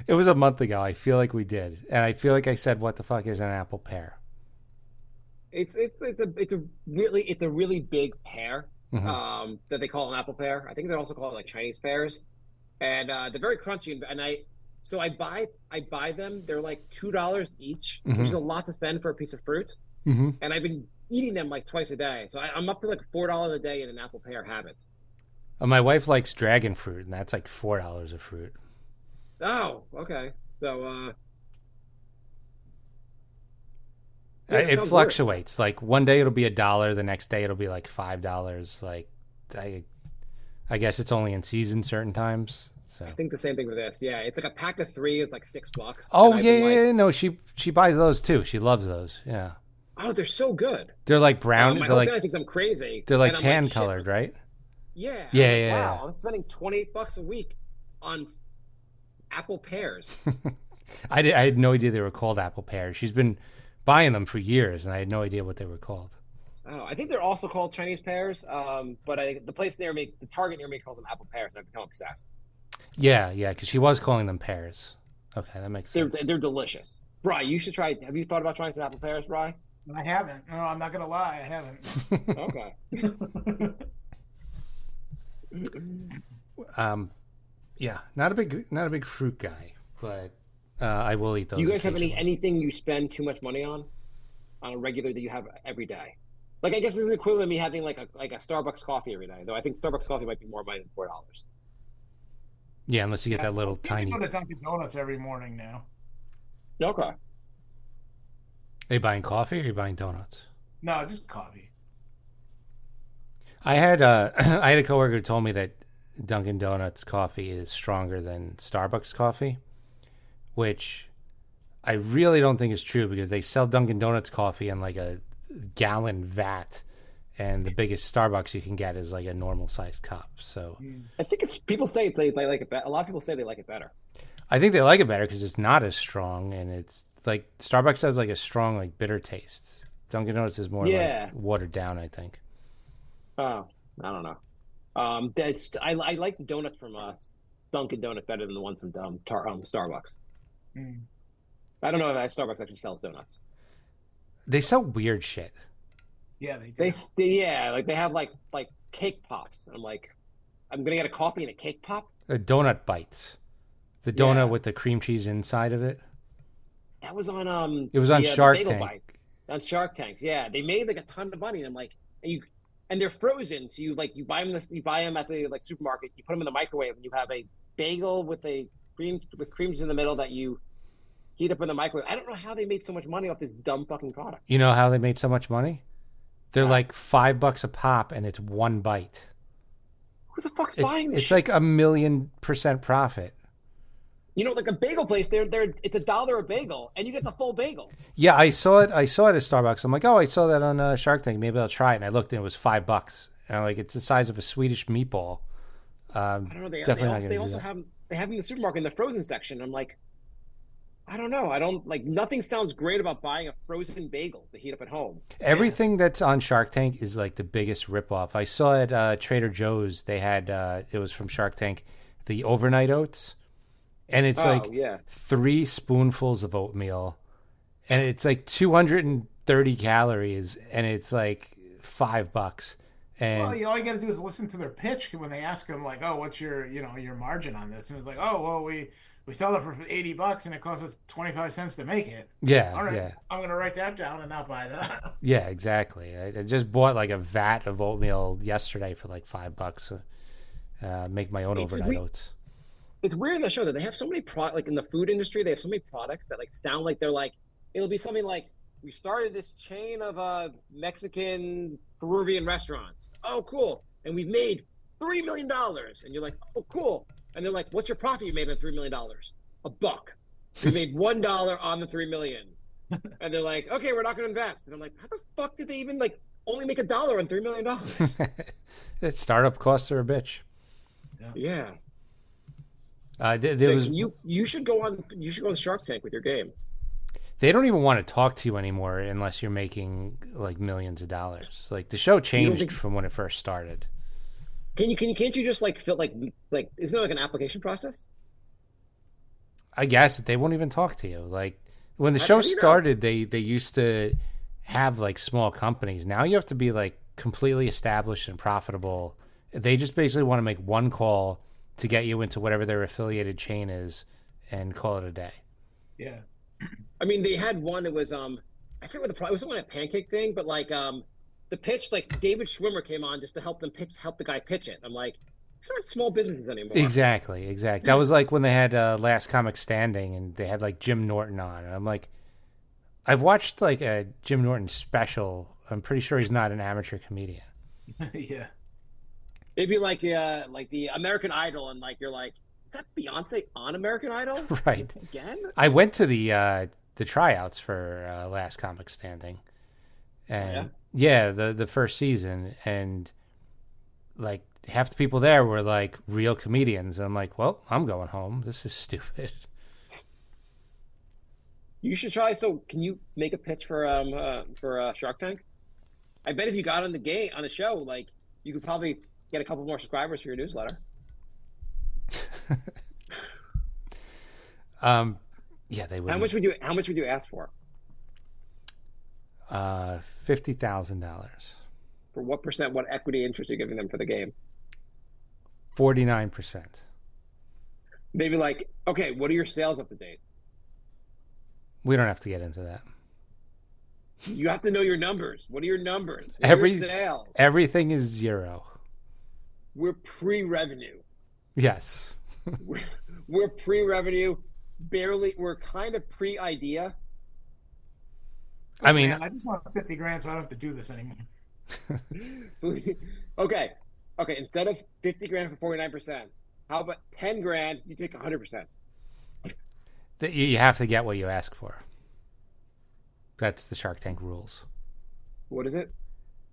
It was a month ago. I feel like we did, and I feel like I said, "What the fuck is an apple pear?" It's a really big pear. Mm-hmm. That they call an apple pear. I think they also call it like Chinese pears, and they're very crunchy. And I buy them. They're like $2 each, which is a lot to spend for a piece of fruit. Mm-hmm. And I've been eating them like twice a day. So I'm up to like $4 a day in an apple pear habit. My wife likes dragon fruit, and that's like $4 a fruit. Oh, okay. So It fluctuates. Like one day it'll be $1, the next day it'll be like $5. Like I guess it's only in season certain times. So I think the same thing with this. Yeah, it's like a pack of 3 is like $6. oh yeah. No, she buys those too. She loves those. Yeah. Oh, they're so good. They're like brown. My they're whole like family thinks I'm crazy. they're like And I'm tan shit, colored, right? Yeah. Yeah. Wow, I'm spending $28 a week on apple pears. I had no idea they were called apple pears. She's been buying them for years, and I had no idea what they were called. Oh, I think they're also called Chinese pears. But the place near me, the Target near me, calls them apple pears, and I've become obsessed. Yeah, because she was calling them pears. Okay, that makes sense. They're delicious. Bri, you should try. Have you thought about trying some apple pears, Bri? I haven't. No, I'm not gonna lie. I haven't. Okay. Yeah, not a big fruit guy, but I will eat those. Do you guys have occasionally. anything you spend too much money on a regular that you have every day? Like I guess it's equivalent to me having like a Starbucks coffee every day. Though I think Starbucks coffee might be more money than $4. Yeah, unless you get that little See, tiny. I go to Dunkin' Donuts every morning now. Okay. Are you buying coffee or are you buying donuts? No, just coffee. I had a coworker who told me that Dunkin' Donuts coffee is stronger than Starbucks coffee, which I really don't think is true because they sell Dunkin' Donuts coffee in like a gallon vat, and the biggest Starbucks you can get is like a normal sized cup. So I think it's people say they like it. A lot of people say they like it better. I think they like it better because it's not as strong, and it's like Starbucks has like a strong like bitter taste. Dunkin' Donuts is more like watered down, I think. Oh, I don't know. I like the donuts from Dunkin' Donuts better than the ones from Starbucks. Mm. I don't know if Starbucks actually sells donuts. They sell weird shit. Yeah, they do. Like they have like cake pops. I'm like, I'm gonna get a coffee and a cake pop. Donut bites. The donut with the cream cheese inside of it. That was on It was on Shark Bagel Tank. Bite. On Shark Tank, yeah, they made like a ton of money, and I'm like, and they're frozen, so you buy them at the like supermarket, you put them in the microwave, and you have a bagel with creams in the middle that you heat up in the microwave. I don't know how they made so much money off this dumb fucking product. You know how they made so much money? They're like $5 a pop, and it's one bite. Who the fuck's buying this? It's like 1,000,000% profit. You know, like a bagel place, it's $1 a bagel, and you get the full bagel. Yeah, I saw it. I saw it at Starbucks. I'm like, oh, I saw that on Shark Tank. Maybe I'll try it. And I looked, and it was $5. And I'm like, it's the size of a Swedish meatball. I don't know. They also have them in the supermarket in the frozen section. I'm like, I don't know. I don't like. Nothing sounds great about buying a frozen bagel to heat up at home. Everything that's on Shark Tank is like the biggest ripoff. I saw at Trader Joe's. They had it was from Shark Tank, the overnight oats. And it's 3 spoonfuls of oatmeal, and it's like 230 calories, and it's like $5. And all you got to do is listen to their pitch when they ask them, like, "Oh, what's your margin on this?" And it's like, "Oh, well, we sell it for $80, and it costs us 25 cents to make it." Yeah, all right, yeah. I'm gonna write that down and not buy that. Yeah, exactly. I just bought like a vat of oatmeal yesterday for like $5. Make my own overnight oats. It's weird in the show that they have so many like in the food industry, they have so many products that like sound like they're like, it'll be something like, we started this chain of Mexican Peruvian restaurants. Oh, cool. And we've made $3 million. And you're like, oh, cool. And they're like, what's your profit you made on $3 million? $1. We made $1 on the $3 million. And they're like, okay, we're not going to invest. And I'm like, how the fuck did they even like only make $1 on $3 million? Startup costs are a bitch. Yeah. You should go on Shark Tank with your game. They don't even want to talk to you anymore unless you're making like millions of dollars. Like the show changed from when it first started. Can't you just like feel like isn't there like an application process? I guess they won't even talk to you. Like when the show started, they used to have like small companies. Now you have to be like completely established and profitable. They just basically want to make one call to get you into whatever their affiliated chain is and call it a day. Yeah. I mean, they had one. It was I I forget what the problem. It was some kind of pancake thing, but like the pitch, like David Schwimmer came on just to help the guy pitch it. I'm like, these aren't small businesses anymore. Exactly. That was like when they had Last Comic Standing, and they had like Jim Norton on, and I'm like, I've watched like a Jim Norton special. I'm pretty sure he's not an amateur comedian. Yeah. Maybe like the American Idol, and like you're like, is that Beyonce on American Idol? Right. Again? I went to the tryouts for Last Comic Standing, and the first season, and like half the people there were like real comedians, and I'm like, well, I'm going home. This is stupid. You should try. So, can you make a pitch for Shark Tank? I bet if you got on the show, like you could probably get a couple more subscribers for your newsletter. Yeah, they would. How much would you ask for? $50,000. For what percent? What equity interest are you giving them for the game? 49%. Maybe like, okay, what are your sales up to date? We don't have to get into that. You have to know your numbers. What are your numbers? What are your sales? Everything is zero. We're pre-revenue. Yes. We're pre-revenue. Barely. We're kind of pre-idea. I mean, man, I just want 50 grand so I don't have to do this anymore. Okay. Instead of 50 grand for 49%, how about 10 grand? You take 100%. You have to get what you ask for. That's the Shark Tank rules. What is it?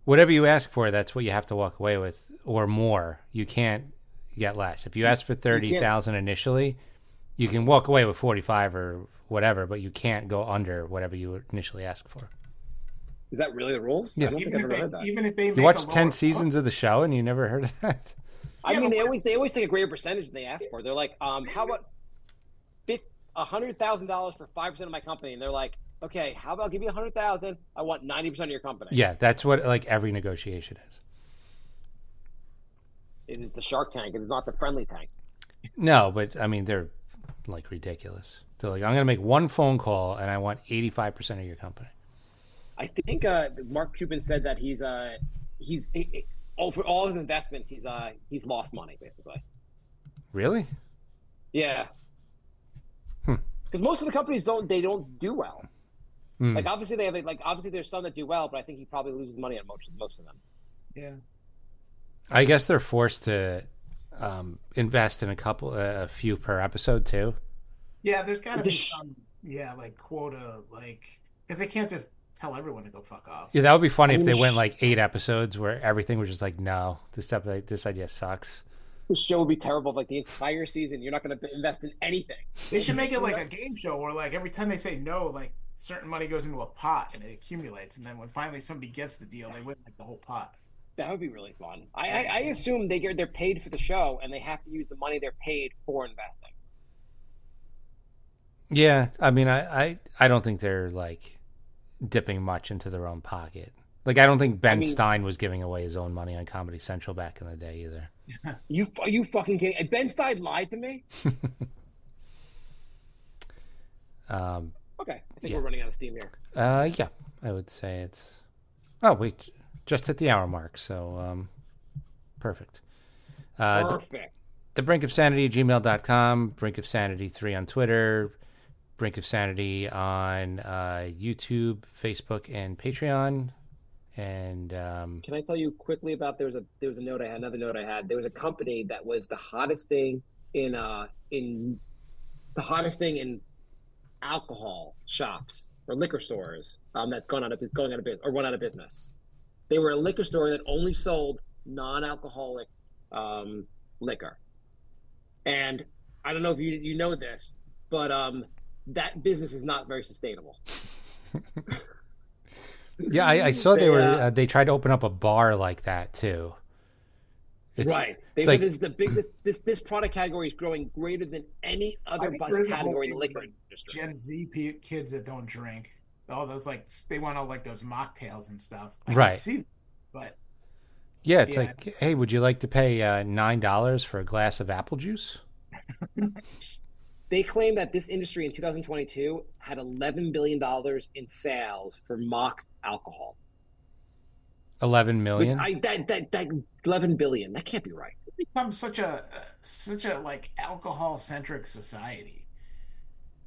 Whatever you ask for, that's what you have to walk away with, or more. You can't get less. If you ask for 30,000 initially, you can walk away with 45 or whatever, but you can't go under whatever you initially ask for. Is that really the rules? Yeah. I don't think I've ever heard that. Even if they You watched 10 seasons of the show and you never heard of that? I mean, they always take a greater percentage than they ask for. They're like, how about $100,000 for 5% of my company? And they're like, okay, how about I'll give you 100,000? I want 90% of your company. Yeah, that's what like every negotiation is. It is the Shark Tank. It is not the Friendly Tank. No, but I mean, they're like ridiculous. They're like, I'm going to make one phone call and I want 85% of your company. I think Mark Cuban said that he's for all his investments, he's lost money basically. Really? Yeah. Because most of the companies don't do well. Like obviously they have obviously there's some that do well, but I think he probably loses money on most of them. Yeah. I guess they're forced to invest in a few per episode too. Yeah, there's got to be some like quota, like because they can't just tell everyone to go fuck off. Yeah, that would be funny if they went like 8 episodes where everything was just like, no, this idea sucks. This show would be terrible. Like the entire season, you're not going to invest in anything. They should make it like a game show where like every time they say no, like certain money goes into a pot and it accumulates, and then when finally somebody gets the deal, they win like the whole pot. That would be really fun. I assume they're paid for the show and they have to use the money they're paid for investing. Yeah, I mean, I don't think they're like dipping much into their own pocket. Like, I don't think Ben Stein was giving away his own money on Comedy Central back in the day either. You fucking kidding? Ben Stein lied to me? Okay, I think we're running out of steam here. Yeah, I would say it's... Oh, wait, just hit the hour mark, so perfect. Perfect. The Brink of Sanity, gmail.com, Brink of Sanity 3 on Twitter, Brink of Sanity on YouTube, Facebook, and Patreon. And can I tell you quickly about there was another note I had. There was a company that was the hottest thing in alcohol shops or liquor stores that's going out of business or went out of business. They were a liquor store that only sold non-alcoholic liquor. And I don't know if you know this, but that business is not very sustainable. Yeah, I saw they tried to open up a bar like that too. Right. This product category is growing greater than any other category in the liquor industry. Gen Z kids that don't drink. All those they want all like those mocktails and stuff. Right. I see, but yeah, it's like, hey, would you like to pay $9 for a glass of apple juice? They claim that this industry in 2022 had $11 billion in sales for mock alcohol. 11 Which million. that 11 billion. That can't be right. Become such a like alcohol centric society.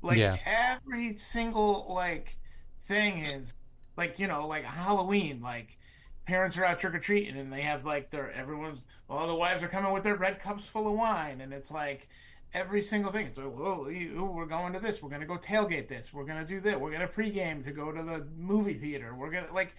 Like Yeah. every single like thing is like, like Halloween, like parents are out trick or treating and they have like all the wives are coming with their red cups full of wine, and it's like every single thing. It's like, whoa, we're going to this, we're gonna go tailgate this, we're gonna do that, we're gonna pregame to go to the movie theater, we're gonna like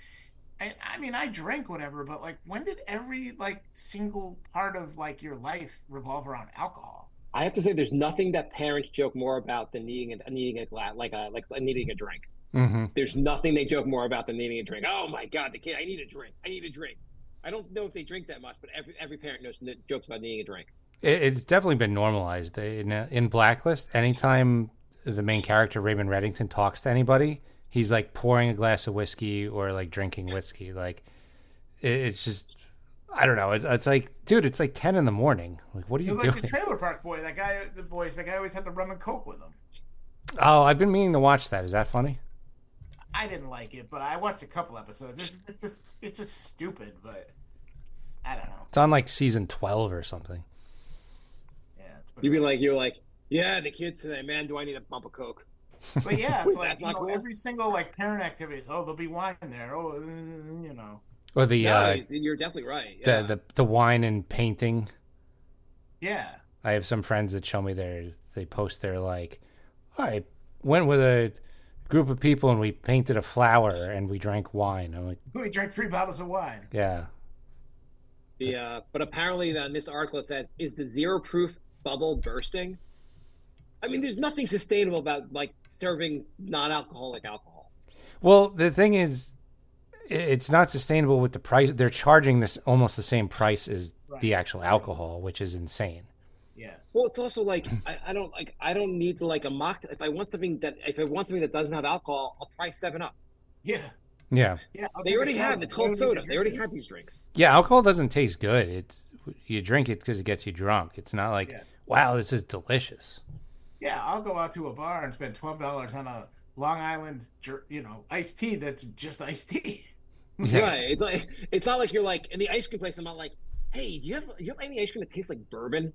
I mean, I drink whatever, but like, when did every like single part of like your life revolve around alcohol? I have to say, there's nothing that parents joke more about than needing a glass, like needing a drink. Mm-hmm. There's nothing they joke more about than needing a drink. Oh my God, the kid, I need a drink. I need a drink. I don't know if they drink that much, but every parent knows jokes about needing a drink. It's definitely been normalized in Blacklist. Anytime the main character Raymond Reddington talks to anybody, he's like pouring a glass of whiskey or like drinking whiskey. Like it's just, I don't know. It's like, dude, it's like 10 in the morning. Like, what are you Like doing? the Trailer Park Boy, that guy, that guy always had the rum and coke with him. Oh, I've been meaning to watch that. Is that funny? I didn't like it, but I watched a couple episodes. It's just stupid, but I don't know. It's on like season 12 or something. Yeah, You're like, yeah, the kids today, man. Do I need a bump of coke? But yeah, it's like, That's not cool. every single like parent activities. Oh, there'll be wine there. Oh, Or the you're definitely right. Yeah. the wine and painting. Yeah. I have some friends that show me they post their like, I went with a group of people and we painted a flower and we drank wine. I'm like, We drank 3 bottles of wine. yeah. But apparently, in this article, it says, is the zero proof bubble bursting? I mean, there's nothing sustainable about like serving non-alcoholic alcohol. Well, the thing is, it's not sustainable with the price. They're charging this almost the same price as the actual alcohol, which is insane. Yeah. Well, it's also like I don't need like a mock. If I want something that doesn't have alcohol, I'll try 7-Up. Yeah. Yeah. Yeah. They already have. It's called soda. They already have these drinks. Yeah, alcohol doesn't taste good. You drink it because it gets you drunk. It's not like, wow, this is delicious. Yeah, I'll go out to a bar and spend $12 on a Long Island, iced tea that's just iced tea. Yeah. Right. It's not like you're like in the ice cream place. I'm not like, hey, do you have any ice cream that tastes like bourbon,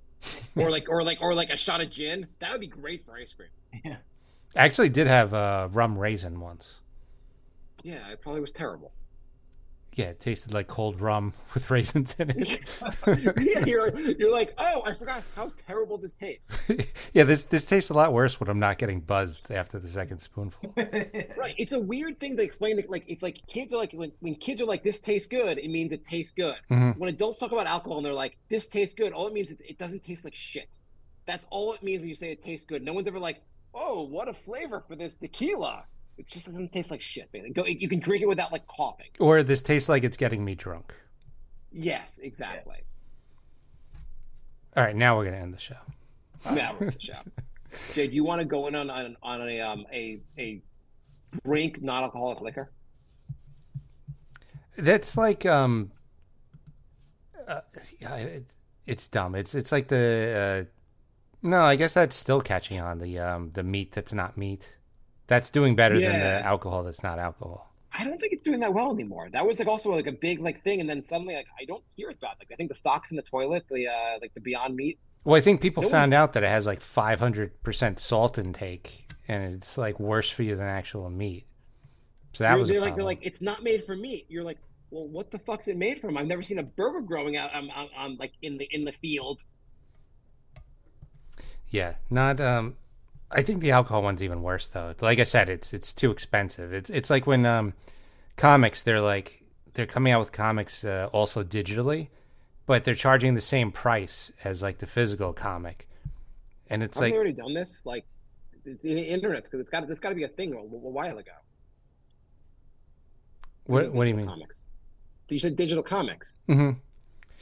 or like a shot of gin? That would be great for ice cream. Yeah. I actually did have rum raisin once. Yeah, it probably was terrible. Yeah, it tasted like cold rum with raisins in it. Yeah, you're like, oh, I forgot how terrible this tastes. Yeah, this tastes a lot worse when I'm not getting buzzed after the second spoonful. Right. It's a weird thing to explain. Like, if like kids are like, when kids are like, this tastes good, it means it tastes good. Mm-hmm. When adults talk about alcohol and they're like, this tastes good, all it means is it doesn't taste like shit. That's all it means when you say it tastes good. No one's ever like, oh, what a flavor for this tequila. It just doesn't taste like shit, man. You can drink it without like coughing. Or this tastes like it's getting me drunk. Yes, exactly. All right, now we're gonna end the show. Now we're at the show. Jay, do you want to go in on a brink non-alcoholic liquor? That's like it's dumb. It's like the no, I guess that's still catching on the meat that's not meat. That's doing better than the alcohol that's not alcohol. I don't think it's doing that well anymore. That was like also like a big like thing, and then suddenly like I don't hear it about. Like I think the stock's in the toilet, the like the Beyond Meat. Well, I think people found out that it has like 500% salt intake, and it's like worse for you than actual meat. So that was a problem. They're like it's not made for meat. You're like, well, what the fuck's it made from? I've never seen a burger growing out on like in the field. Yeah, not. I think the alcohol one's even worse though. Like I said, it's too expensive. It's like when comics they're coming out with comics also digitally, but they're charging the same price as like the physical comic, and it's Have like they already done this? Like the internet, because it's got to be a thing a while ago. What do you mean? Comics. You said digital comics. Mm-hmm.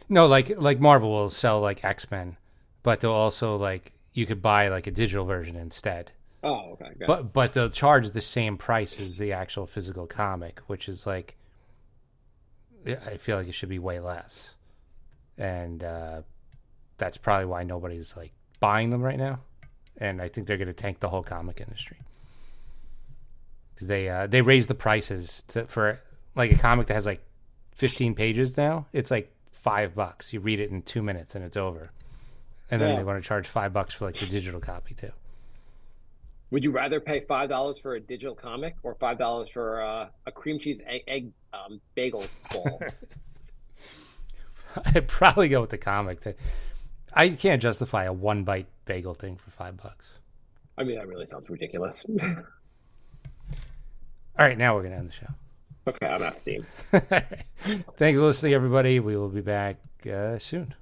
No, like Marvel will sell like X-Men, but they'll also like. You could buy like a digital version instead. Oh, okay. But they'll charge the same price as the actual physical comic, which is like, I feel like it should be way less, and that's probably why nobody's like buying them right now. and I think they're going to tank the whole comic industry because they raised the prices for like a comic that has like 15 pages now. It's like $5. You read it in 2 minutes and it's over, and then they want to charge $5 for like the digital copy too. Would you rather pay $5 for a digital comic or $5 for a cream cheese egg bagel bowl? I'd probably go with the comic. I can't justify a 1-bite bagel thing for $5. I mean, that really sounds ridiculous. All right, now we're gonna end the show. Okay, I'm out of steam. Thanks for listening, everybody. We will be back soon.